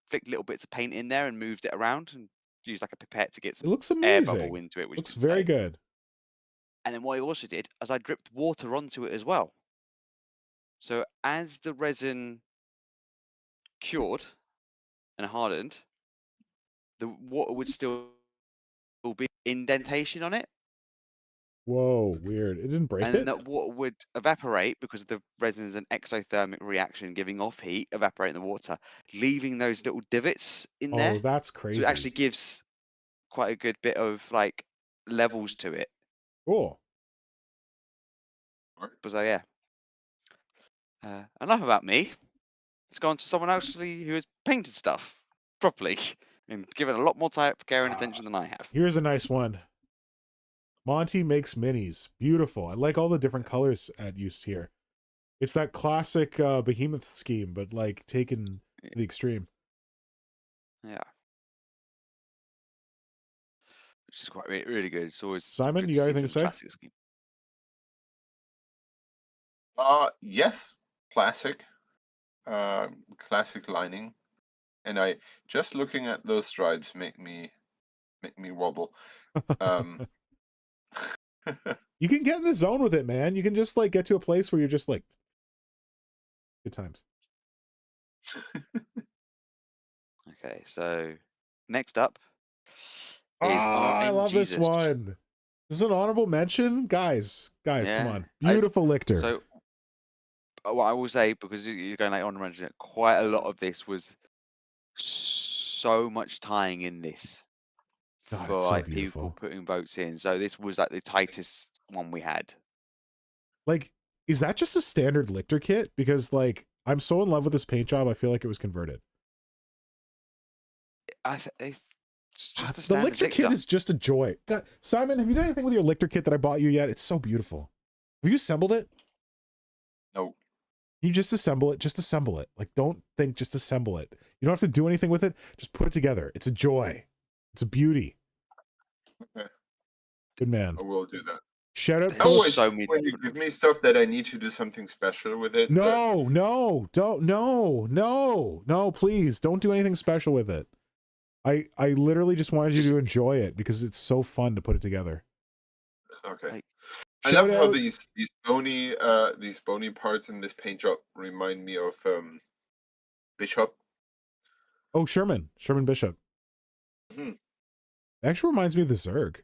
flicked little bits of paint in there and moved it around and used like a pipette to get some it looks air amazing. bubble into it, which looks very good. And then what I also did is I dripped water onto it as well. So as the resin cured and hardened, the water would still be indentation on it. Whoa, weird. It didn't break and it? that water would evaporate because the resin is an exothermic reaction, giving off heat, evaporating the water, leaving those little divots in there. Oh, that's crazy. So it actually gives quite a good bit of like levels to it. Cool. So yeah. Enough about me. Let's go on to someone actually who has painted stuff properly and given a lot more care and attention than I have. Here's a nice one. Monty makes minis. Beautiful. I like all the different colors at use here. It's that classic behemoth scheme, but like taken to the extreme. Yeah. Which is quite really good. It's always Simon, good you got see anything to some say? classic scheme. Yes, classic. Classic lining. And I just looking at those stripes make me wobble. You can get in the zone with it, man. You can just like get to a place where you're just like good times. Okay, so next up is I love Jesus. this one. This is an honorable mention, guys. Guys, come Yeah, on, beautiful lictor. So what I will say, because you're going like on to mention it, quite a lot of this was so much tying in this God, for it's so like beautiful. people putting votes in. So this was like the tightest one we had. Like, is that just a standard lictor kit? Because like I'm so in love with this paint job, I feel like it was converted. It's just a The standard lictor kit is just a joy. God, Simon, have you done anything with your lictor kit that I bought you yet? It's so beautiful. Have you assembled it? No. You just assemble it. Just assemble it. Like, don't think, just assemble it. You don't have to do anything with it. Just put it together. It's a joy. It's a beauty. Okay. Good man. I will do that. Shout out Always so many when you give me stuff that I need to do something special with it. No, please don't do anything special with it. I literally just wanted you to enjoy it because it's so fun to put it together. Okay. I love how these bony parts in this paint job remind me of Bishop. Oh, Sherman Bishop. Mm-hmm. It actually reminds me of the Zerg.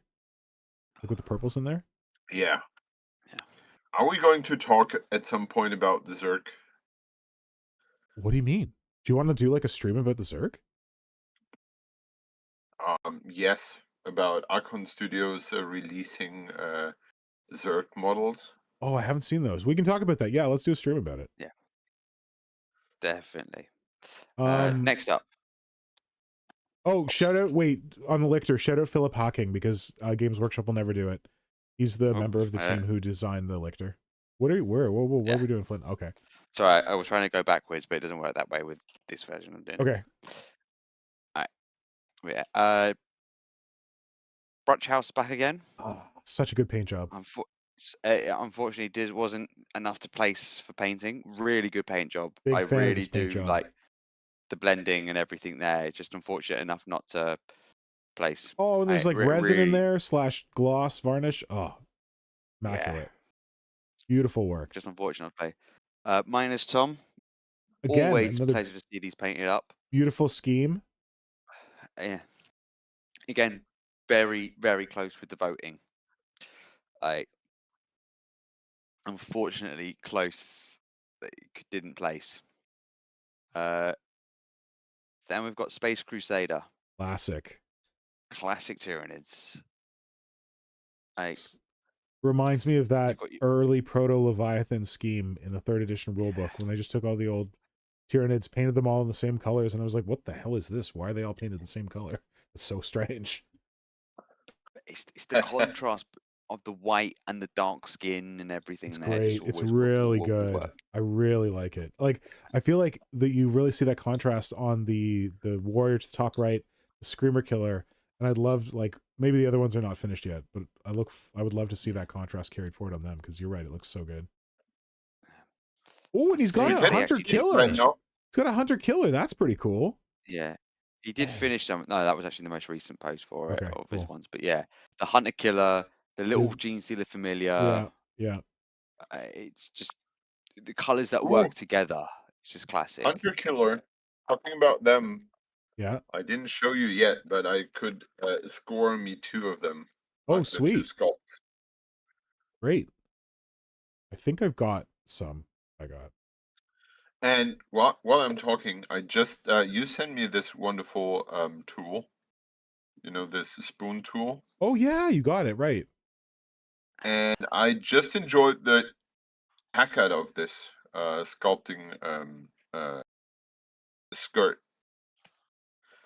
Like with the purples in there. Yeah. Are we going to talk at some point about the Zerg? What do you mean? Do you want to do like a stream about the Zerg? Yes, about Archon Studios releasing Zerg models. Oh, I haven't seen those. We can talk about that. Yeah, let's do a stream about it. Yeah, definitely. Um, Next up, Oh, shout out! Wait, on the Lictor, shout out Philip Hawking because Games Workshop will never do it. He's the Oh, member of the team who designed the Lictor. What are you? What Yeah. are we doing, Flynn? Okay. sorry, I was trying to go backwards, but it doesn't work that way with this version of doing it. Okay. Yeah. Brutch House back again. Oh, such a good paint job. Unfortunately, it wasn't enough to place for painting. Really good paint job. Big I fan of really this paint do job. like the blending and everything there. It's just unfortunate enough not to place. Oh, and there's like re- resin in really- there / gloss varnish. Oh, immaculate. Beautiful work. Just unfortunate play. Minus Tom. Again, Always a another pleasure to see these painted up. beautiful scheme. Yeah. Again, very, very close with the voting. Unfortunately close. They didn't place. Then we've got Space Crusader. Classic. Classic Tyranids. Reminds me of that got you- early Proto Leviathan scheme in the 3rd edition rulebook when they just took all the old Tyranids, painted them all in the same colors, and I was like, what the hell is this? Why are they all painted the same color? It's so strange. It's the contrast of the white and the dark skin and everything. It's there great. just It's always really will good. work. I really like it. Like, I feel like that you really see that contrast on the warrior to the top right, the screamer killer, and I'd love, like, maybe the other ones are not finished yet, but I would love to see that contrast carried forward on them because you're right, it looks so good. Oh, and he's got They a hunter actually did killer. Right now, He's got a hunter killer. That's pretty cool. Yeah. He did finish some. No, that was actually the most recent post for it Okay, of his cool. ones. But yeah, the Hunter Killer, the little The- Gene Stealer Familiar. Yeah. It's just the colors that Ooh. work together. It's just classic. Hunter Killer. Talking about them, Yeah. I didn't show you yet, but I could score me 2 of them. Oh, like the 2 sweet. sculpts. Great. I think I've got some. I got. And while I'm talking, I just you sent me this wonderful tool. You know, this spoon tool, Oh yeah, you got it right. and I just enjoyed the heck out of this sculpting skirt.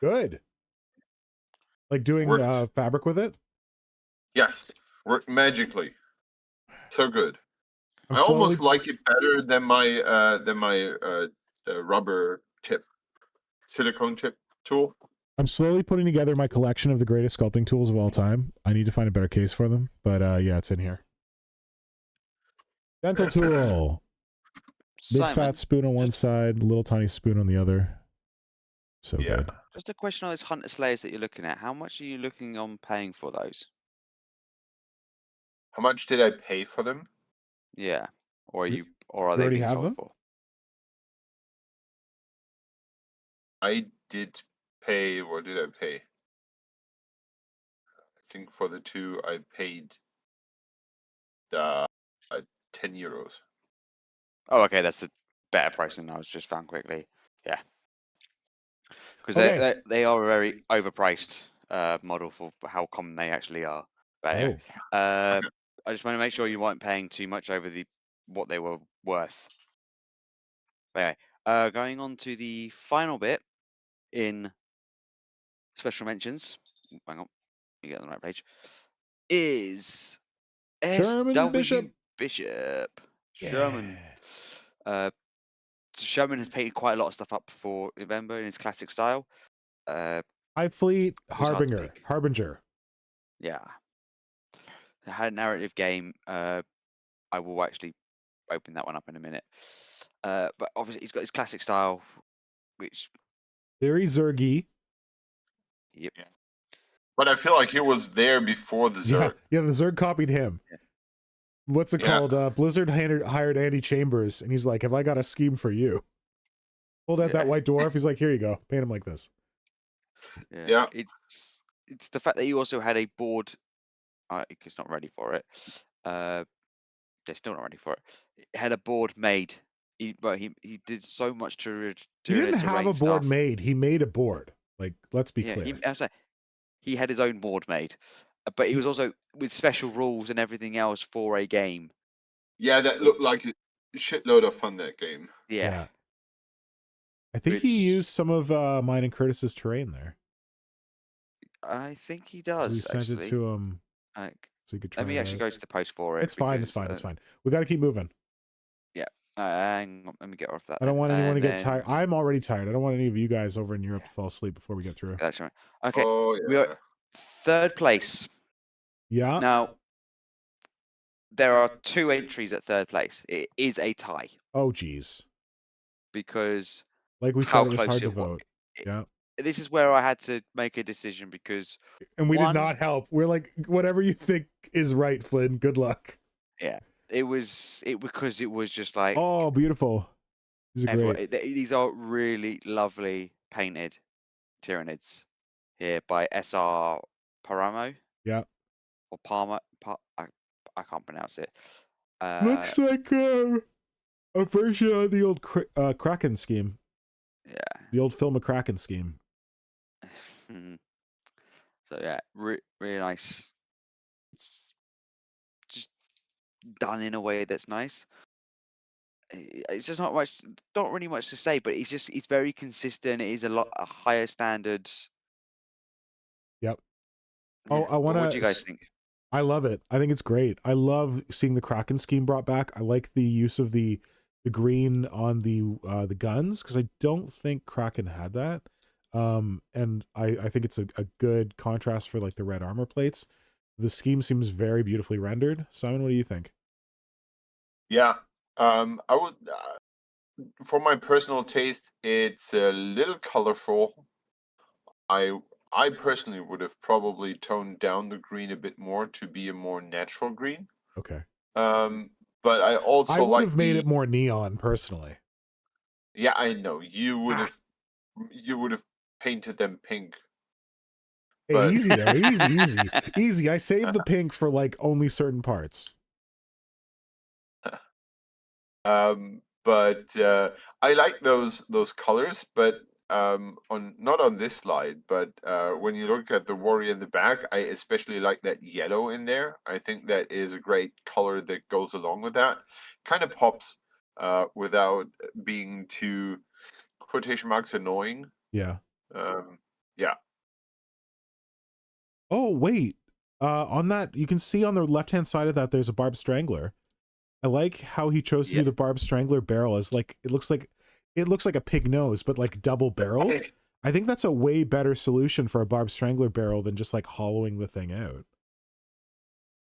Good. Like doing Worked. fabric with it. Yes, worked magically. So good. I'm I almost slowly- like it better than my rubber tip, silicone tip tool. I'm slowly putting together my collection of the greatest sculpting tools of all time. I need to find a better case for them, but yeah, it's in here. Dental tool. Big Simon, fat spoon on one just- side, little tiny spoon on the other. So Yeah. good. Just a question on those Hunter Slayers that you're looking at. How much are you looking on paying for those? How much did I pay for them? Yeah. Or are You- are you they already being have sold them? for? I did pay. What did I pay? I think for the 2 I paid 10 euros. Oh, okay, that's a better price than I was just found quickly. Yeah. Because Okay. they are a very overpriced model for how common they actually are. But anyway, I just want to make sure you weren't paying too much over what they were worth. But anyway, going on to the final bit in special mentions. Hang on, you get on the right page. Is Sherman SW Bishop. Bishop. Yeah. Sherman. Sherman has painted quite a lot of stuff up for November in his classic style. High Fleet hard to pick. Harbinger. Yeah. I had a narrative game. I will actually open that one up in a minute. But obviously he's got his classic style, which Very Zergy. yep. Yeah. But I feel like he was there before the Zerg. Yeah, the Zerg copied him. Yeah. What's it Yeah. called? Blizzard hired Andy Chambers, and he's like, "Have I got a scheme for you?" Pulled out that Yeah. white dwarf. He's like, "Here you go. Paint him like this." Yeah. It's the fact that he also had a board. He's not ready for it. They're still not ready for it. He had a board made. He did so much to He didn't have a terrain board stuff. made. He made a board. Like, let's be Yeah, clear. I was like, he had his own board made, but he was also with special rules and everything else for a game. Yeah, that looked like a shitload of fun, that game. Yeah. I think he Which- used some of mine and Curtis's terrain there. I think he So we does sent actually. it to him Like, so he could try let me it actually out. go to the post for it. It's fine. It's because, fine. It's fine. We got to keep moving. Hang on, let me get off that. I don't then. want anyone to And get then- tired. I'm already tired. I don't want any of you guys over in Europe Yeah. to fall asleep before we get through. That's right. Okay, Oh we yeah. are third place. Yeah. Now, there are 2 entries at third place. It is a tie Oh, geez. because Like we how said, it was close hard to it wa- vote. it- Yeah. This is where I had to make a decision because And we one- did not help. We're like, whatever you think is right, Flynn. Good luck. it was because it was just like Oh, beautiful. These are everyone, great. these are really lovely painted Tyranids here by SR Paramo. Yeah. Or Palmer. I can't pronounce it. Looks like a version of the old Kraken scheme. Yeah. The old Phil McCracken scheme. So yeah, really nice. It's just done in a way that's nice. It's just not really much to say, but it's very consistent. It is a higher standard. Yep. Oh, I But want to. what do you guys think? I love it. I think it's great. I love seeing the Kraken scheme brought back. I like the use of the green on the guns because I don't think Kraken had that. And I think it's a good contrast for like the red armor plates. The scheme seems very beautifully rendered. Simon, what do you think? Yeah. I would, for my personal taste, it's a little colorful. I personally would have probably toned down the green a bit more to be a more natural green. Okay. But I also I would like have made it more neon personally. Yeah, I know you would have painted them pink. Hey, But- easy there. Easy. I saved the pink for like only certain parts. But I like those colors, but not on this slide, but when you look at the warrior in the back, I especially like that yellow in there. I think that is a great color that goes along with that. Kind of pops without being too quotation marks annoying. Yeah. Yeah. Oh, wait. On that, you can see on the left-hand side of that, there's a Barb Strangler. I like how he chose to do the Barb Strangler barrel as like, it looks like a pig nose, but like double barreled. I think that's a way better solution for a Barb Strangler barrel than just like hollowing the thing out.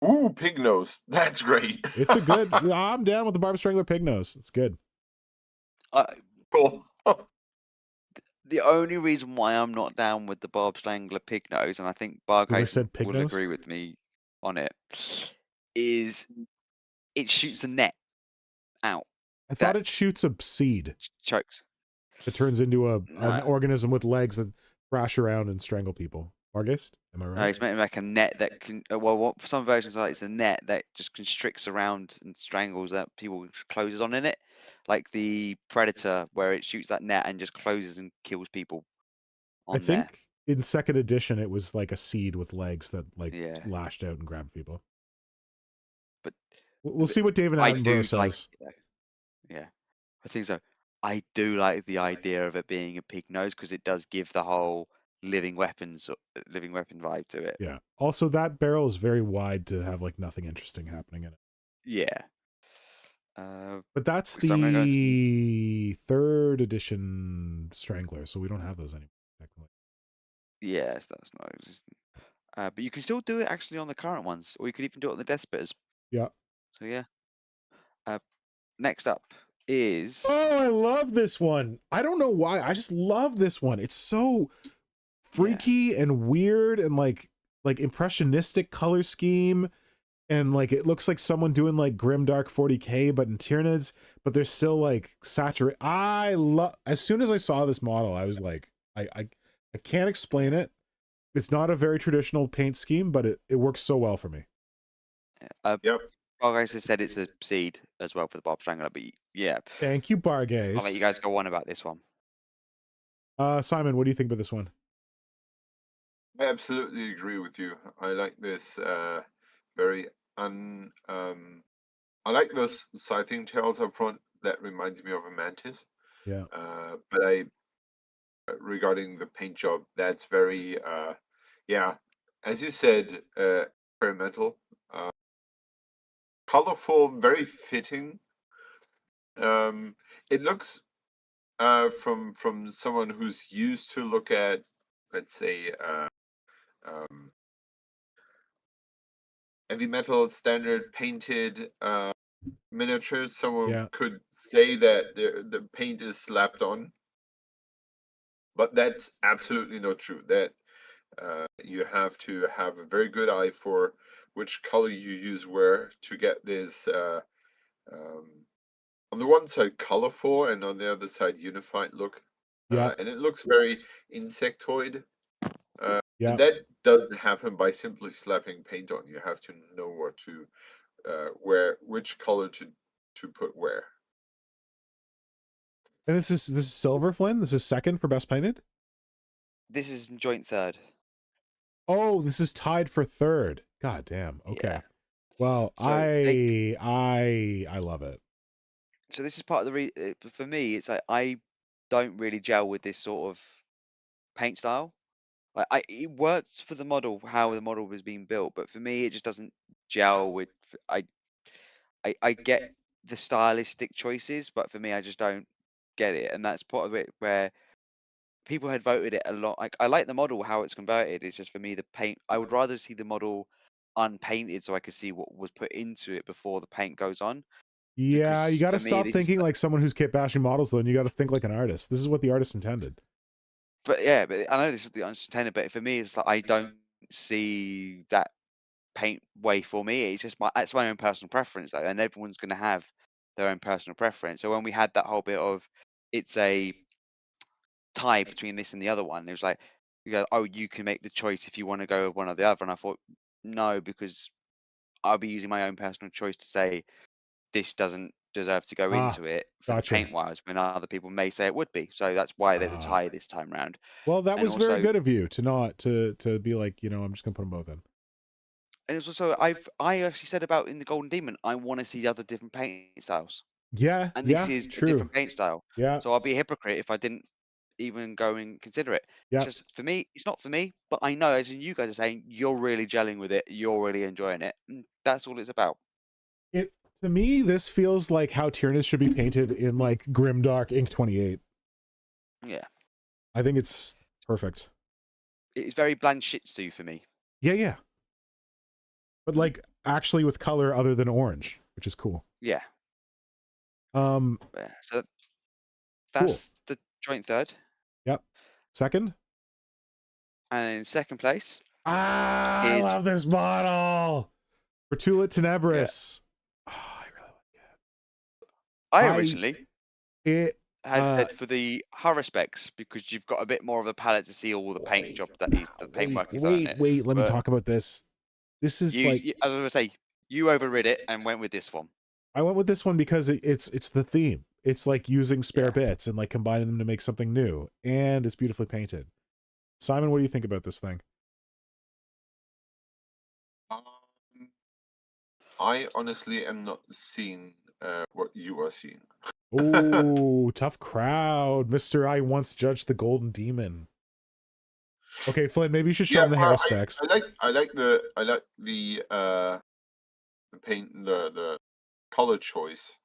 Ooh, pig nose. That's great. It's a good, I'm down with the Barb Strangler pig nose. It's good. Cool. The only reason why I'm not down with the Barb Strangler pig nose, and I think Because I Bargate said pig will nose? agree with me on it, is it shoots a net out. I thought it shoots a seed. Chokes. It turns into an No. organism with legs that thrash around and strangle people. Vargas, am I right? No, it's meant like a net that can. Well, some versions are like it's a net that just constricts around and strangles that people closes on in it, like the Predator, where it shoots that net and just closes and kills people. I think in second edition it was like a seed with legs that like lashed out and grabbed people. But we'll see what David Attenborough says. Yeah, I think so. I do like the idea of it being a pig nose because it does give the whole living weapon vibe to it. Yeah. Also, that barrel is very wide to have like nothing interesting happening in it. Yeah. But that's the third edition Strangler, so we don't have those anymore. Technically. Yes, that's not existing. But you can still do it actually on the current ones, or you could even do it on the Deathspitters. Yeah. So yeah. Next up is. Oh, I love this one. I don't know why. I just love this one. It's so freaky and weird and like impressionistic color scheme. And like it looks like someone doing like grimdark 40K, but in Tyranids, but they're still like saturated. As soon as I saw this model, I was like, I can't explain it. It's not a very traditional paint scheme, but it works so well for me. Yep. Bargaze has said it's a seed as well for the Barb Strangler, but yeah. Thank you, Bargaze. I'll let you guys go on about this one. Simon, what do you think about this one? I absolutely agree with you. I like this very I like those scything tails up front. That reminds me of a mantis. Yeah. But I regarding the paint job, that's very yeah, as you said, experimental, uh, colorful, very fitting. It looks from someone who's used to look at, let's say, um, heavy metal standard painted miniatures. Someone Yeah. could say that the paint is slapped on, but that's absolutely not true. That you have to have a very good eye for which color you use where to get this um, on the one side colorful and on the other side unified look. Yeah. And it looks very insectoid. And Yeah. that doesn't happen by simply slapping paint on. You have to know where to where which color to put where. And this is silver, Flynn. This is second for best painted. This is joint third. Oh, this is tied for third. God damn. Okay. Yeah. Well, So they, I love it. so this is part of the for me. It's like I don't really gel with this sort of paint style. Like it works for the model, how the model was being built, but for me, it just doesn't gel with. I get the stylistic choices, but for me, I just don't get it, and that's part of it where people had voted it a lot. Like I like the model, how it's converted. It's just for me, the paint. I would rather see the model unpainted so I could see what was put into it before the paint goes on. Yeah, you Because got to for me, stop this is. thinking like someone who's kit bashing models, though, and you got to think like an artist. This is what the artist intended. But yeah, but I know this is the unsustainable. But for me, it's like I don't see that paint way for me. It's just it's my own personal preference though, and everyone's going to have their own personal preference. So when we had that whole bit of it's a tie between this and the other one, it was like you go, oh, you can make the choice if you want to go with one or the other, and I thought no, because I'll be using my own personal choice to say this doesn't deserve to go Ah, into it for the gotcha. paint wise, when other people may say it would be. So that's why there's a Ah, tie this time round. well, that And was very also, good of you to not to be like, I'm just gonna put them both in. and it's also I actually said about in the Golden Demon, I want to see other different paint styles. Yeah, And this yeah, is a true. different paint style. Yeah, So I'll be a hypocrite if I didn't even go and consider it. It's yeah. just for me, it's not for me, but I know as in you guys are saying, you're really gelling with it, you're really enjoying it. And that's all it's about. It to me, this feels like how Tyrannus should be painted in like Grimdark Ink 28. Yeah. I think it's perfect. It's very bland shih tzu for me. Yeah, yeah. But like actually with color other than orange, which is cool. Yeah. Um, Yeah. So cool. that's the joint third. Yep. Second? And in second place Ah, I is love this model. Rotula yeah. Tenebris. Oh, I really I like originally it. had said for the horror specs because you've got a bit more of a palette to see all the paint job that the paintwork he's done on it. Wait. Let me But talk about this. This is like as I was gonna say, you overrid it and went with this one. I went with this one because it's the theme. It's like using spare Yeah. bits and like combining them to make something new, and it's beautifully painted. Simon, what do you think about this thing? Um, I honestly am not seeing what you are seeing. Oh, tough crowd, Mister. I once judged the Golden Demon. Okay, Flynn, maybe you should show Yeah, him the well, hair specs. I like the paint the color choice,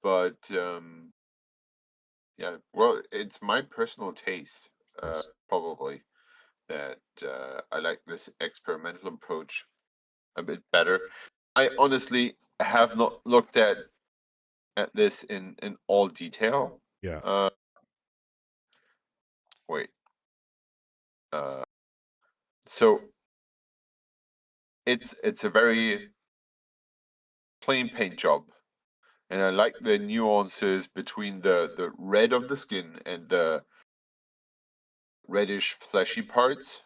but yeah, well, it's my personal taste, Yes. probably that I like this experimental approach a bit better. I honestly have not looked at this in all detail. Yeah. Uh, wait. Uh, so it's a very plain paint job, and I like the nuances between the red of the skin and the reddish fleshy parts.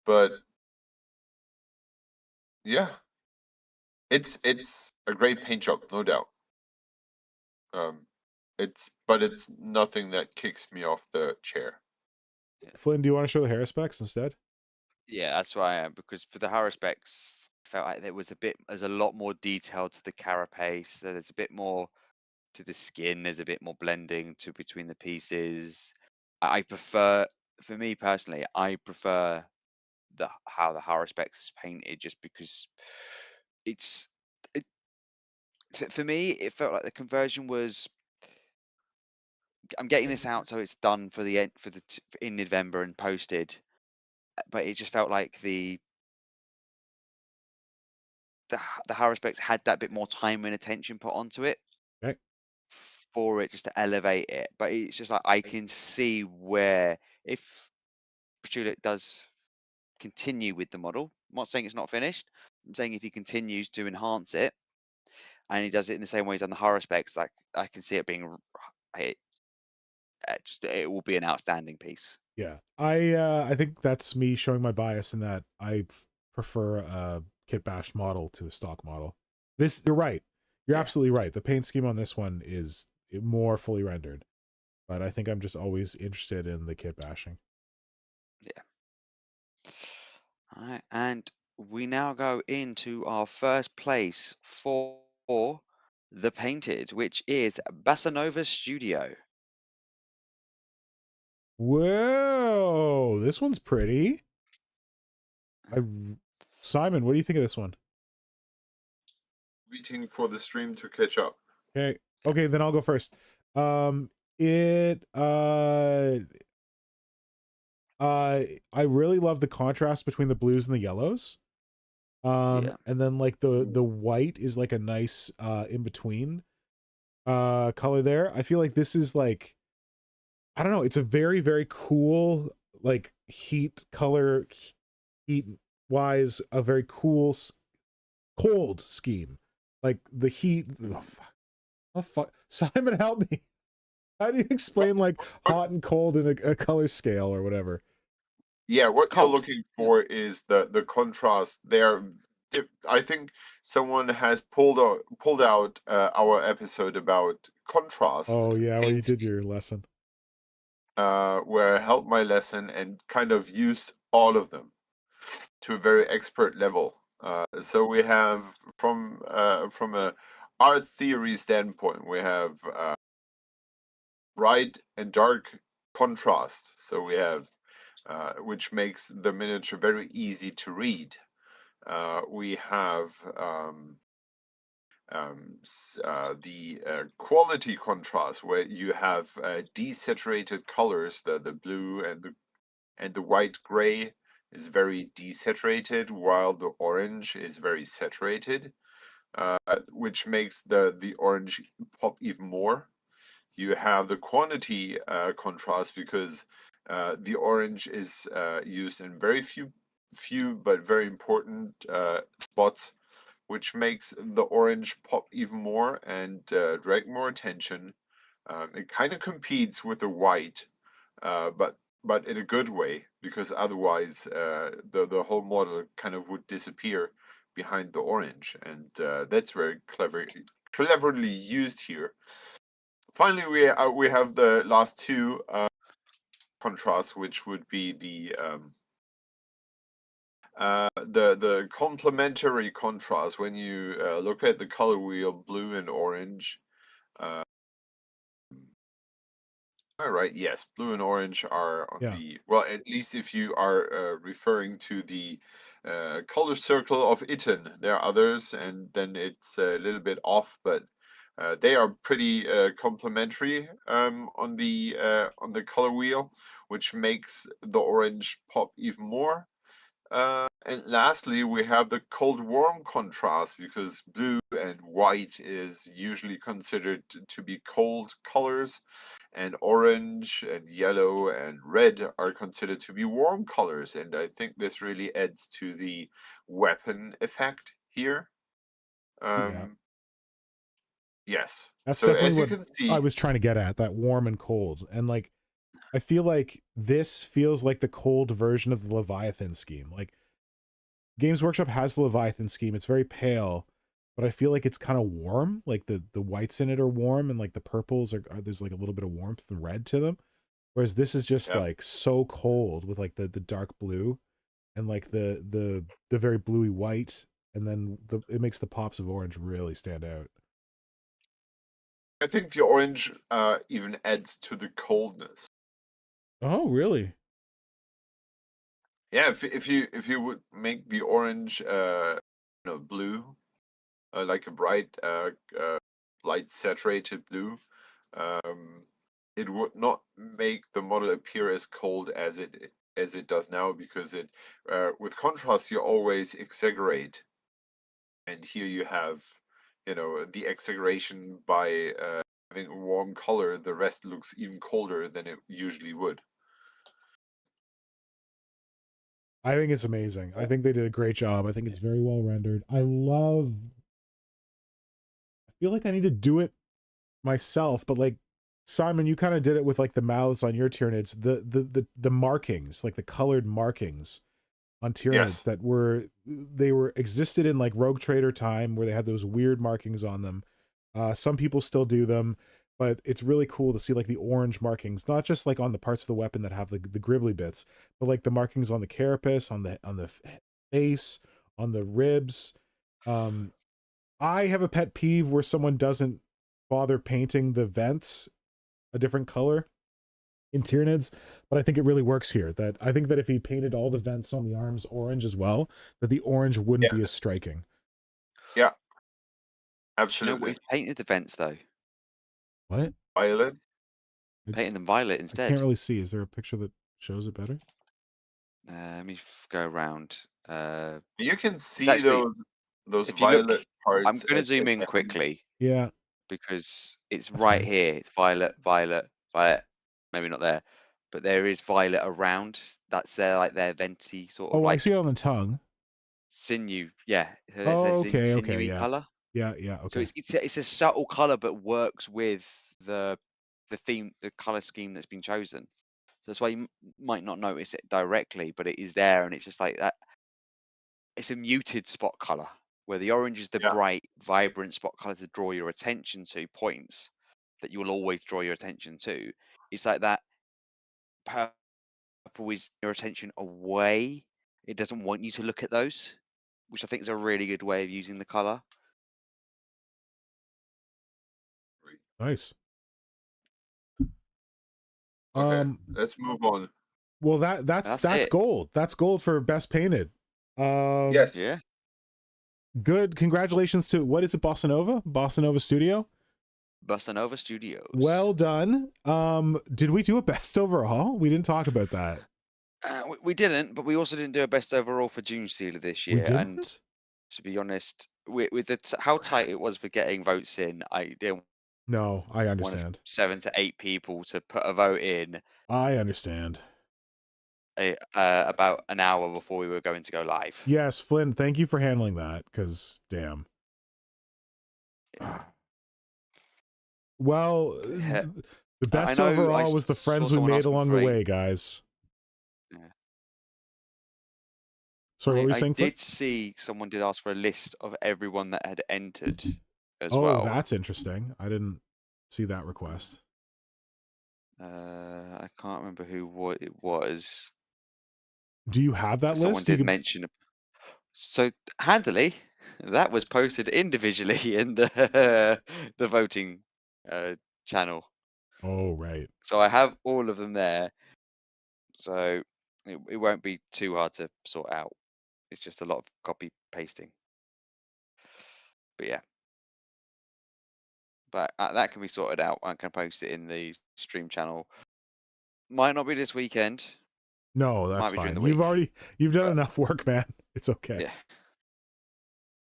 But yeah, it's a great paint job, no doubt. Um, it's nothing that kicks me off the chair. Flynn, do you want to show the hair specs instead? Yeah, that's why I am, because for the Haruspecs, I felt like there's a lot more detail to the carapace. So there's a bit more to the skin. There's a bit more blending to between the pieces. I prefer, for me personally, I prefer how the Haruspecs is painted, just because it's it, for me it felt like the conversion was, I'm getting this out so it's done for the end in November and posted, but it just felt like the Haruspecs had that bit more time and attention put onto it Okay. for it just to elevate it. But it's just like I can see where, if Pachulik does continue with the model, I'm not saying it's not finished. I'm saying if he continues to enhance it and he does it in the same way he's done the Haruspecs, like I can see it being it, it will be an outstanding piece. Yeah, I think that's me showing my bias in that I prefer a kit bashed model to a stock model. This, you're right. You're Yeah. absolutely right. The paint scheme on this one is more fully rendered, but I think I'm just always interested in the kit bashing. Yeah. All right, and we now go into our first place for the painted, which is Basanova Studio. Whoa, this one's pretty. Simon, what do you think of this one? Waiting for the stream to catch up. Okay, then I'll go first. It I really love the contrast between the blues and the yellows. Yeah. And then like the white is like a nice in between color there. I feel like this is like, I don't know, it's a very, very cool, like heat wise, a very cool cold scheme. Like the heat, oh fuck, Simon, help me. How do you explain like hot and cold in a color scale or whatever? Yeah, what you're cold. looking for is the contrast there. I think someone has pulled out our episode about contrast. Oh yeah, where you paint did your lesson. where I held my lesson and kind of used all of them to a very expert level. So we have from a art theory standpoint, we have bright and dark contrast. So we have which makes the miniature very easy to read. We have the quality contrast, where you have desaturated colors. The blue and the white gray is very desaturated, while the orange is very saturated, which makes the orange pop even more. You have the quantity contrast, because the orange is used in very few but very important spots, which makes the orange pop even more and drag more attention. It kind of competes with the white, but in a good way, because otherwise the whole model kind of would disappear behind the orange, and that's very cleverly used here. Finally, we have the last two contrasts, which would be the complementary contrast. When you look at the color wheel, blue and orange. All right, yes, blue and orange are on the, well, at least if you are referring to the color circle of Itten. There are others, and then it's a little bit off, but they are pretty complementary on the color wheel, which makes the orange pop even more. And lastly, we have the cold-warm contrast, because blue and white is usually considered to be cold colors, and orange and yellow and red are considered to be warm colors. And I think this really adds to the weapon effect here. Yes. That's So definitely as you what can see, I was trying to get at, that warm and cold. And like, I feel like this feels like the cold version of the Leviathan scheme. Like, Games Workshop has the Leviathan scheme. It's very pale, but I feel like it's kind of warm. Like the whites in it are warm, and like the purples are there's like a little bit of warmth and red to them. whereas this is just Yeah. like so cold with like the dark blue and like the very bluey white, and then it makes the pops of orange really stand out. I think the orange even adds to the coldness. Oh, really? Yeah, if you would make the orange blue, like a bright light saturated blue, it would not make the model appear as cold as it does now, because it with contrast you always exaggerate, and here you have the exaggeration by having a warm color. The rest looks even colder than it usually would. I think it's amazing. I think they did a great job. I think it's very well rendered. I feel like I need to do it myself, but like Simon, you kind of did it with like the mouths on your Tyranids, the markings, like the colored markings on Tyranids Yes. that were existed in like Rogue Trader time, where they had those weird markings on them. Some people still do them, but it's really cool to see like the orange markings, not just like on the parts of the weapon that have the gribbly bits, but like the markings on the carapace, on the face, on the ribs. I have a pet peeve where someone doesn't bother painting the vents a different color in Tyranids, but I think it really works here. That I think that if he painted all the vents on the arms orange as well, that the orange wouldn't be as striking. Yeah, You know absolutely. what? He's painted the vents though. What? Violet. Painting them violet I instead. can't really see. Is there a picture that shows it better? Let me go around. You can It's see actually, those if you look, violet parts. I'm going to zoom at in the end. quickly Yeah. because it's That's right fine. here. It's violet, violet, violet. Maybe not there, but there is violet around. That's their venti sort of Oh, I like see it on the tongue. sinew. Yeah, so that's their Oh, okay, sinewy yeah. color. Yeah, So okay. it's a subtle color, but works with the theme, the color scheme that's been chosen. So that's why you might not notice it directly, but it is there, and it's just like that. It's a muted spot color, where the orange is the Yeah. bright, vibrant spot color to draw your attention to points that you will always draw your attention to. It's like that purple is your attention away. It doesn't want you to look at those, which I think is a really good way of using the color. Nice. Okay, let's move on. Well, that's it. gold. That's gold for best painted. Yes. Yeah. Good. Congratulations to, what is it, Bossa Nova? Bossa Nova Studio? Bossa Nova Studios. Well done. Did we do a best overall? We didn't talk about that. We didn't, but we also didn't do a best overall for June Sealer this year. We didn't? And to be honest, with how tight it was for getting votes in, I didn't No, I want understand. 7 to 8 people to put a vote in I understand. about an hour before we were going to go live. Yes, Flynn, thank you for handling that, because damn. Yeah. Well, Yeah. the best I overall was the saw friends we someone made asking along for the a- way, guys. Yeah. Sorry, what were you I saying, Flynn? did see someone did ask for a list of everyone that had entered as Oh, well. that's interesting. I didn't see that request. I can't remember who it was. Do you have that Someone list? did mention. So handily, that was posted individually in the the voting channel. Oh, right. So I have all of them there. So it won't be too hard to sort out. It's just a lot of copy pasting. But yeah. But that can be sorted out. I can post it in the stream channel. Might not be this weekend. No, that's Might be during fine. the week. You've done but- enough work, man. It's okay. Yeah.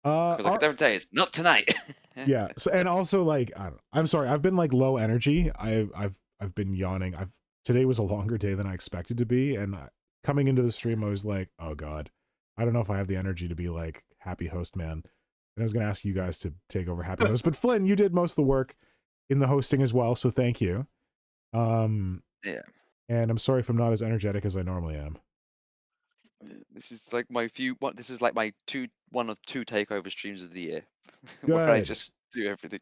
Because I could never tell you, it's not tonight. Yeah. So, and also, like, I'm sorry, I've been like low energy. I've been yawning. Today was a longer day than I expected to be, and coming into the stream, I was like, oh god, I don't know if I have the energy to be like happy host man. And I was gonna ask you guys to take over happy host, but Flynn, you did most of the work in the hosting as well, so thank you. Yeah. And I'm sorry if I'm not as energetic as I normally am. This is like this is like my one of two takeover streams of the year. Where I Good. just do everything.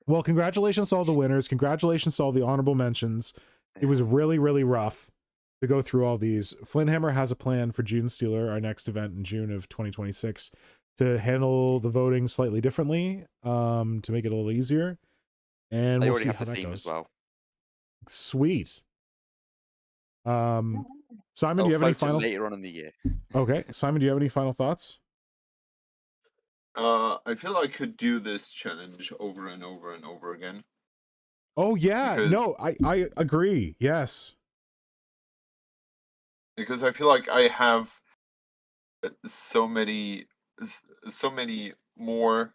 Well, congratulations to all the winners. Congratulations to all the honorable mentions. it was really, really rough to go through all these. Flynnhammer has a plan for June Stealer, our next event in June of 2026, to handle the voting slightly differently, to make it a little easier. And They we'll already see have how the that theme as goes. well. Sweet. Simon, do I'll you have any float it final? later on in the year. Okay, Simon, do you have any final thoughts? I feel I could do this challenge over and over and over again. Oh yeah, Because- no, I agree. Yes. Because I feel like I have so many more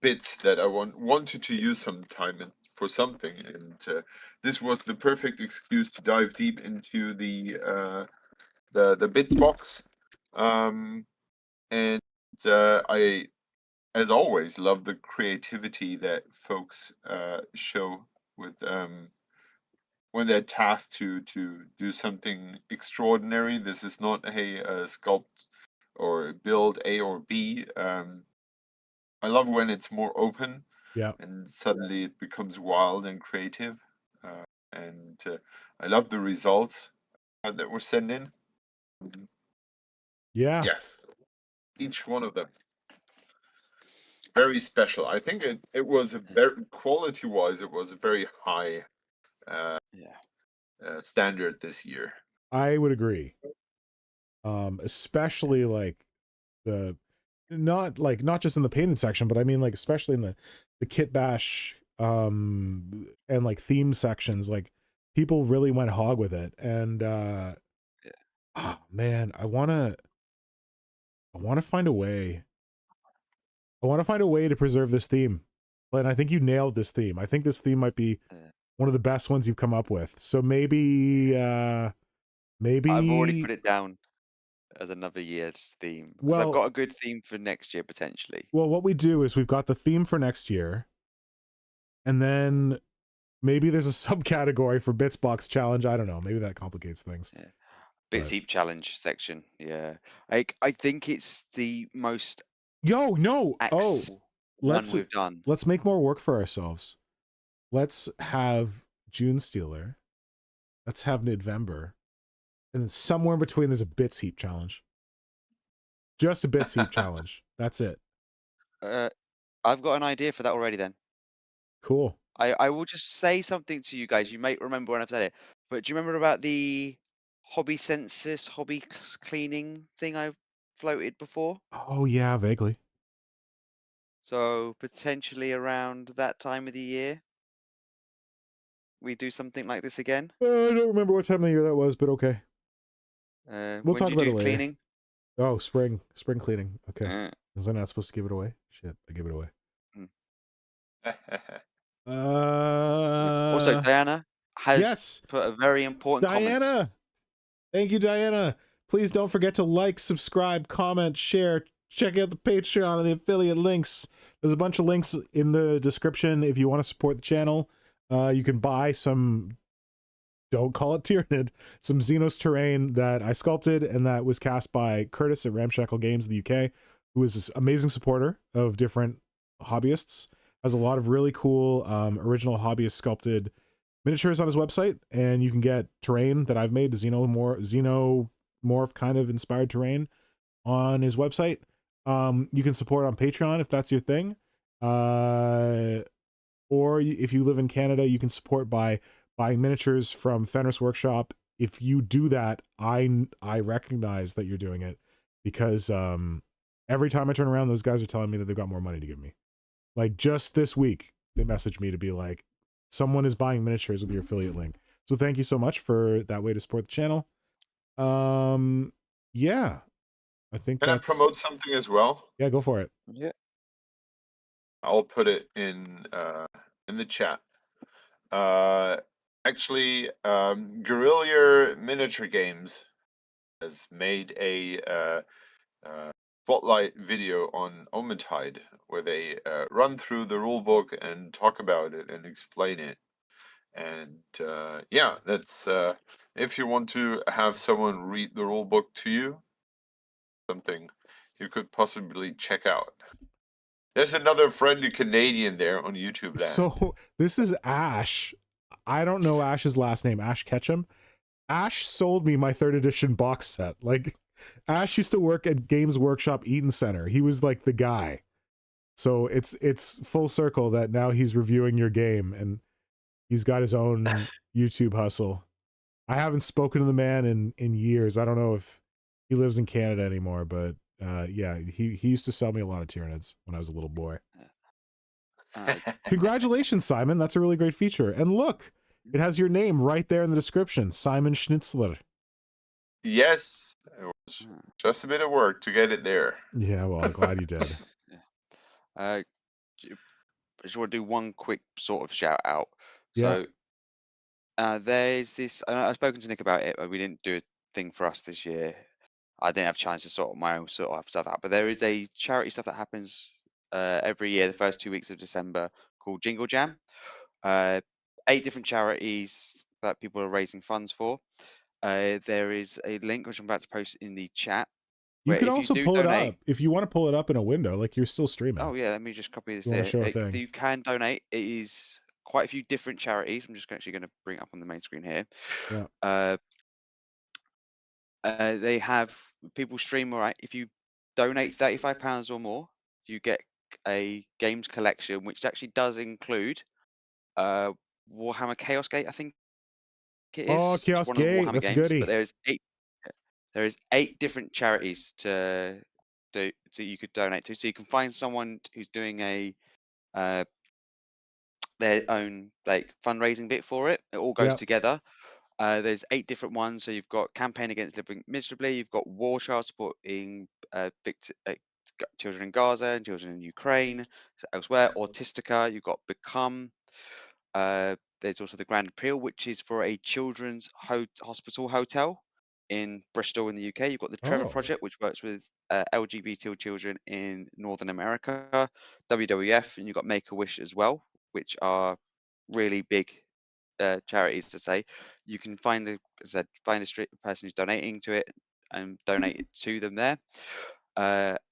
bits that I wanted to use some time for something, and this was the perfect excuse to dive deep into the bits box. And I, as always, love the creativity that folks show with when they're tasked to do something extraordinary. This is not sculpt or build A or B. I love when it's more open. Yeah. And suddenly it becomes wild and creative. And I love the results that were sent in. Yeah. Yes, each one of them very special. I think it was a very quality-wise, it was a very high standard this year. I would agree. Especially like the not just in the painted section, but I mean like especially in the kit bash and like theme sections, like people really went hog with it. And oh man, I wanna find a way. I want to find a way to preserve this theme. And I think you nailed this theme. I think this theme might be one of the best ones you've come up with. So maybe maybe I've already put it down as another year's theme. Because Well- I've got a good theme for next year potentially. Well, what we do is we've got the theme for next year, and then maybe there's a subcategory for Bitsbox challenge. I don't know. Maybe that complicates things. Yeah. But- Bits heap challenge section. Yeah. I think it's the most Yo, no. axe one let's we've done. let's make more work for ourselves. Let's have June Stealer. Let's have Nidvember. And then somewhere in between there's a Bits Heap challenge. Just a Bits Heap challenge. That's it. I've got an idea for that already then. Cool. I will just say something to you guys. You may remember when I've said it, but do you remember about the hobby census, hobby cleaning thing I floated before? Oh yeah, vaguely. So potentially around that time of the year, we do something like this again. I don't remember what time of the year that was, but okay. We'll We'll talk do about you it do later. cleaning? Oh, spring cleaning. Okay. Uh, Was I not supposed to give it away? Shit, I gave it away. also, Diana has yes, put a very important comment. Diana. Thank you, Diana. Please don't forget to like, subscribe, comment, share. Check out the Patreon and the affiliate links. There's a bunch of links in the description if you want to support the channel. You can buy some, don't call it Tyranid, some Xenos terrain that I sculpted and that was cast by Curtis at Ramshackle Games in the UK, who is this amazing supporter of different hobbyists. Has a lot of really cool original hobbyist sculpted miniatures on his website, and you can get terrain that I've made, xenomorph kind of inspired terrain on his website. You can support on Patreon if that's your thing, or if you live in Canada, you can support by buying miniatures from Fenris Workshop. If you do that, I recognize that you're doing it, because every time I turn around, those guys are telling me that they've got more money to give me. Like just this week, they messaged me to be like, someone is buying miniatures with your affiliate link. So thank you so much for that way to support the channel. Yeah, I think Can I that's... promote something as well? Yeah, go for it. Yeah. I'll put it in the chat. Actually, Guerrilla Miniature Games has made a spotlight video on Omatide, where they run through the rulebook and talk about it and explain it. And yeah, that's if you want to have someone read the rulebook to you, something you could possibly check out. There's another friendly Canadian there on YouTube land. So this is Ash. I don't know Ash's last name, Ash Ketchum. Ash sold me my 3rd edition box set. Like, Ash used to work at Games Workshop Eaton Center. He was like the guy. So it's full circle that now he's reviewing your game and he's got his own YouTube hustle. I haven't spoken to the man in years. I don't know if he lives in Canada anymore, but yeah, he used to sell me a lot of Tyranids when I was a little boy. Congratulations, Simon. That's a really great feature. And look, it has your name right there in the description, Simon Schnitzler. Yes, it was just a bit of work to get it there. Yeah, well, I'm glad you did. I just want to do one quick sort of shout out. Yeah. So there's this. I've spoken to Nick about it, but we didn't do a thing for us this year. I didn't have a chance to sort my own sort of stuff out. But there is a charity stuff that happens every year, the first 2 weeks of December, called Jingle Jam. 8 different charities that people are raising funds for. There is a link which I'm about to post in the chat. You where can if also do pull donate, it up. If you want to pull it up in a window, like you're still streaming. Oh yeah, let me just copy this You wanna here. show a thing? You can donate. It is quite a few different charities. I'm just actually going to bring it up on the main screen here. Yeah. They have people stream. All right, if you donate £35 or more, you get a games collection, which actually does include Warhammer Chaos Gate, I think it is. Oh, It's Chaos one of the Gate, Warhammer that's a games. goodie. But there is 8 different charities to you could donate to. So you can find someone who's doing a their own like fundraising bit for it. It all goes Yep. together. There's 8 different ones. So you've got Campaign Against Living Miserably. You've got War Child supporting children in Gaza and children in Ukraine, so elsewhere. Autistica. You've got Become. There's also the Grand Appeal, which is for a children's hospital hotel in Bristol in the UK. You've got the Trevor Oh. Project, which works with LGBT children in Northern America. WWF, and you've got Make a Wish as well, which are really big charities to say. You can find a person who's donating to it and donate it to them there.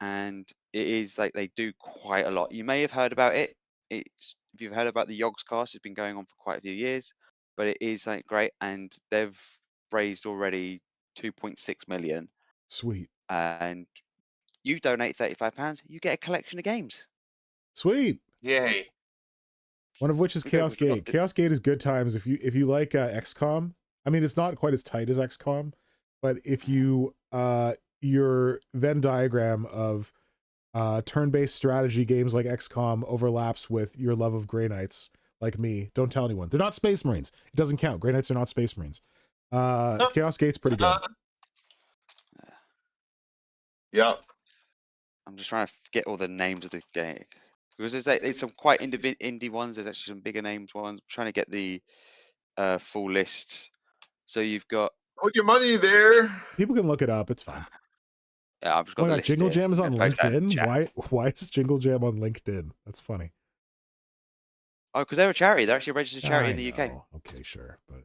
And it is like they do quite a lot. You may have heard about it. If you've heard about the Yogs cast, it's been going on for quite a few years, but it is like great, and they've raised already 2.6 million. Sweet. And you donate £35, you get a collection of games. Sweet. Yay. One of which is Chaos Gate. Chaos Gate is good times if you like XCOM. I mean, it's not quite as tight as XCOM, but if you your Venn diagram of turn-based strategy games like XCOM overlaps with your love of Grey Knights, like me. Don't tell anyone. They're not Space Marines. It doesn't count. Grey Knights are not Space Marines. Chaos Gate's pretty good. Yeah. I'm just trying to get all the names of the game because there's some quite indie ones. There's actually some bigger names ones. I'm trying to get the full list. So you've got. Put your money there. People can look it up. It's fine. Yeah, I've just got the list. Jingle here. Jam is on I'm gonna post that in the LinkedIn. chat. Why is Jingle Jam on LinkedIn? That's funny. Oh, because they're a charity. They're actually a registered charity in the UK. Okay, sure, but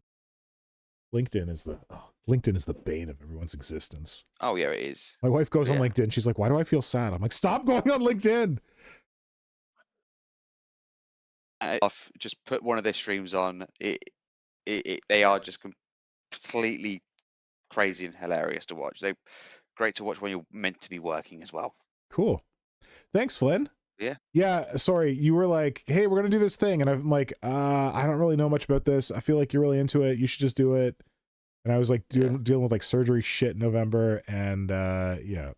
LinkedIn is the bane of everyone's existence. Oh yeah, it is. My wife goes on LinkedIn. She's like, "Why do I feel sad?" I'm like, "Stop going on LinkedIn." Just put one of their streams on. They are just completely crazy and hilarious to watch. They're great to watch when you're meant to be working as well. Cool. Thanks, Flynn. Yeah. Yeah, sorry. You were like, "Hey, we're going to do this thing." And I'm like, I don't really know much about this. I feel like you're really into it. You should just do it. And I was like dealing with like surgery shit in November, and yeah.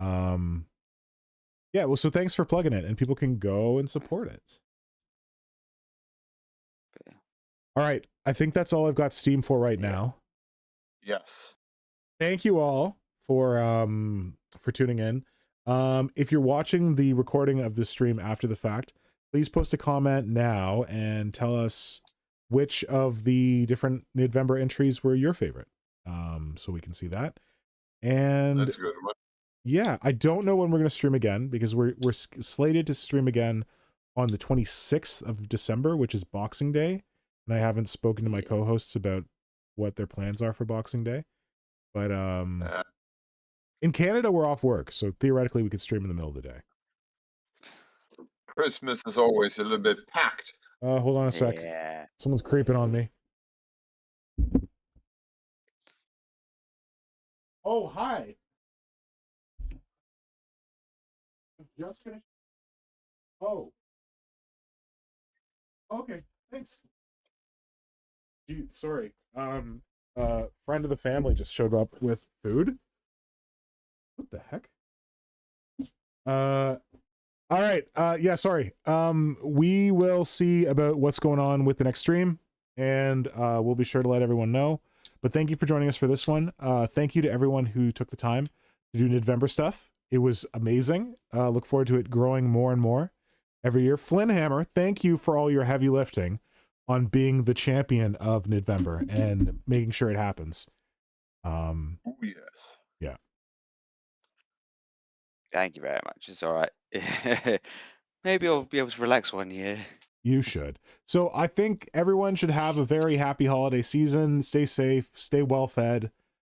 Yeah, well, so thanks for plugging it, and people can go and support it. Yeah. All right, I think that's all I've got Steam for right now. Yes. Thank you all for tuning in. If you're watching the recording of this stream after the fact, please post a comment now and tell us which of the different November entries were your favorite, so we can see that. And that's a good one. Yeah, I don't know when we're going to stream again, because we're slated to stream again on the 26th of December, which is Boxing Day, and I haven't spoken to my co-hosts about what their plans are for Boxing Day. But in Canada, we're off work, so theoretically we could stream in the middle of the day. Christmas is always a little bit packed. Hold on a sec. Yeah. Someone's creeping on me. Oh, hi. Just finished. Oh. Okay, thanks. Gee, sorry. Friend of the family just showed up with food. What the heck? All right. Yeah, sorry. We will see about what's going on with the next stream, and we'll be sure to let everyone know. But thank you for joining us for this one. Thank you to everyone who took the time to do November stuff. It was amazing. Look forward to it growing more and more every year. Flynnhammer, thank you for all your heavy lifting on being the champion of November and making sure it happens. Oh yes. Yeah. Thank you very much. It's all right. Maybe I'll be able to relax one year. You should. So I think everyone should have a very happy holiday season. Stay safe, stay well fed.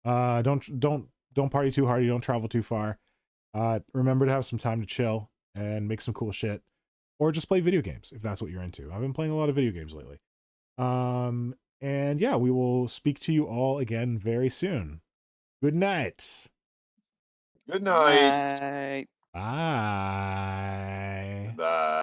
Don't party too hard. You don't travel too far. Remember to have some time to chill and make some cool shit, or just play video games if that's what you're into. I've been playing a lot of video games lately. And yeah, we will speak to you all again very soon. Good night. Good night. Night. Bye. Bye.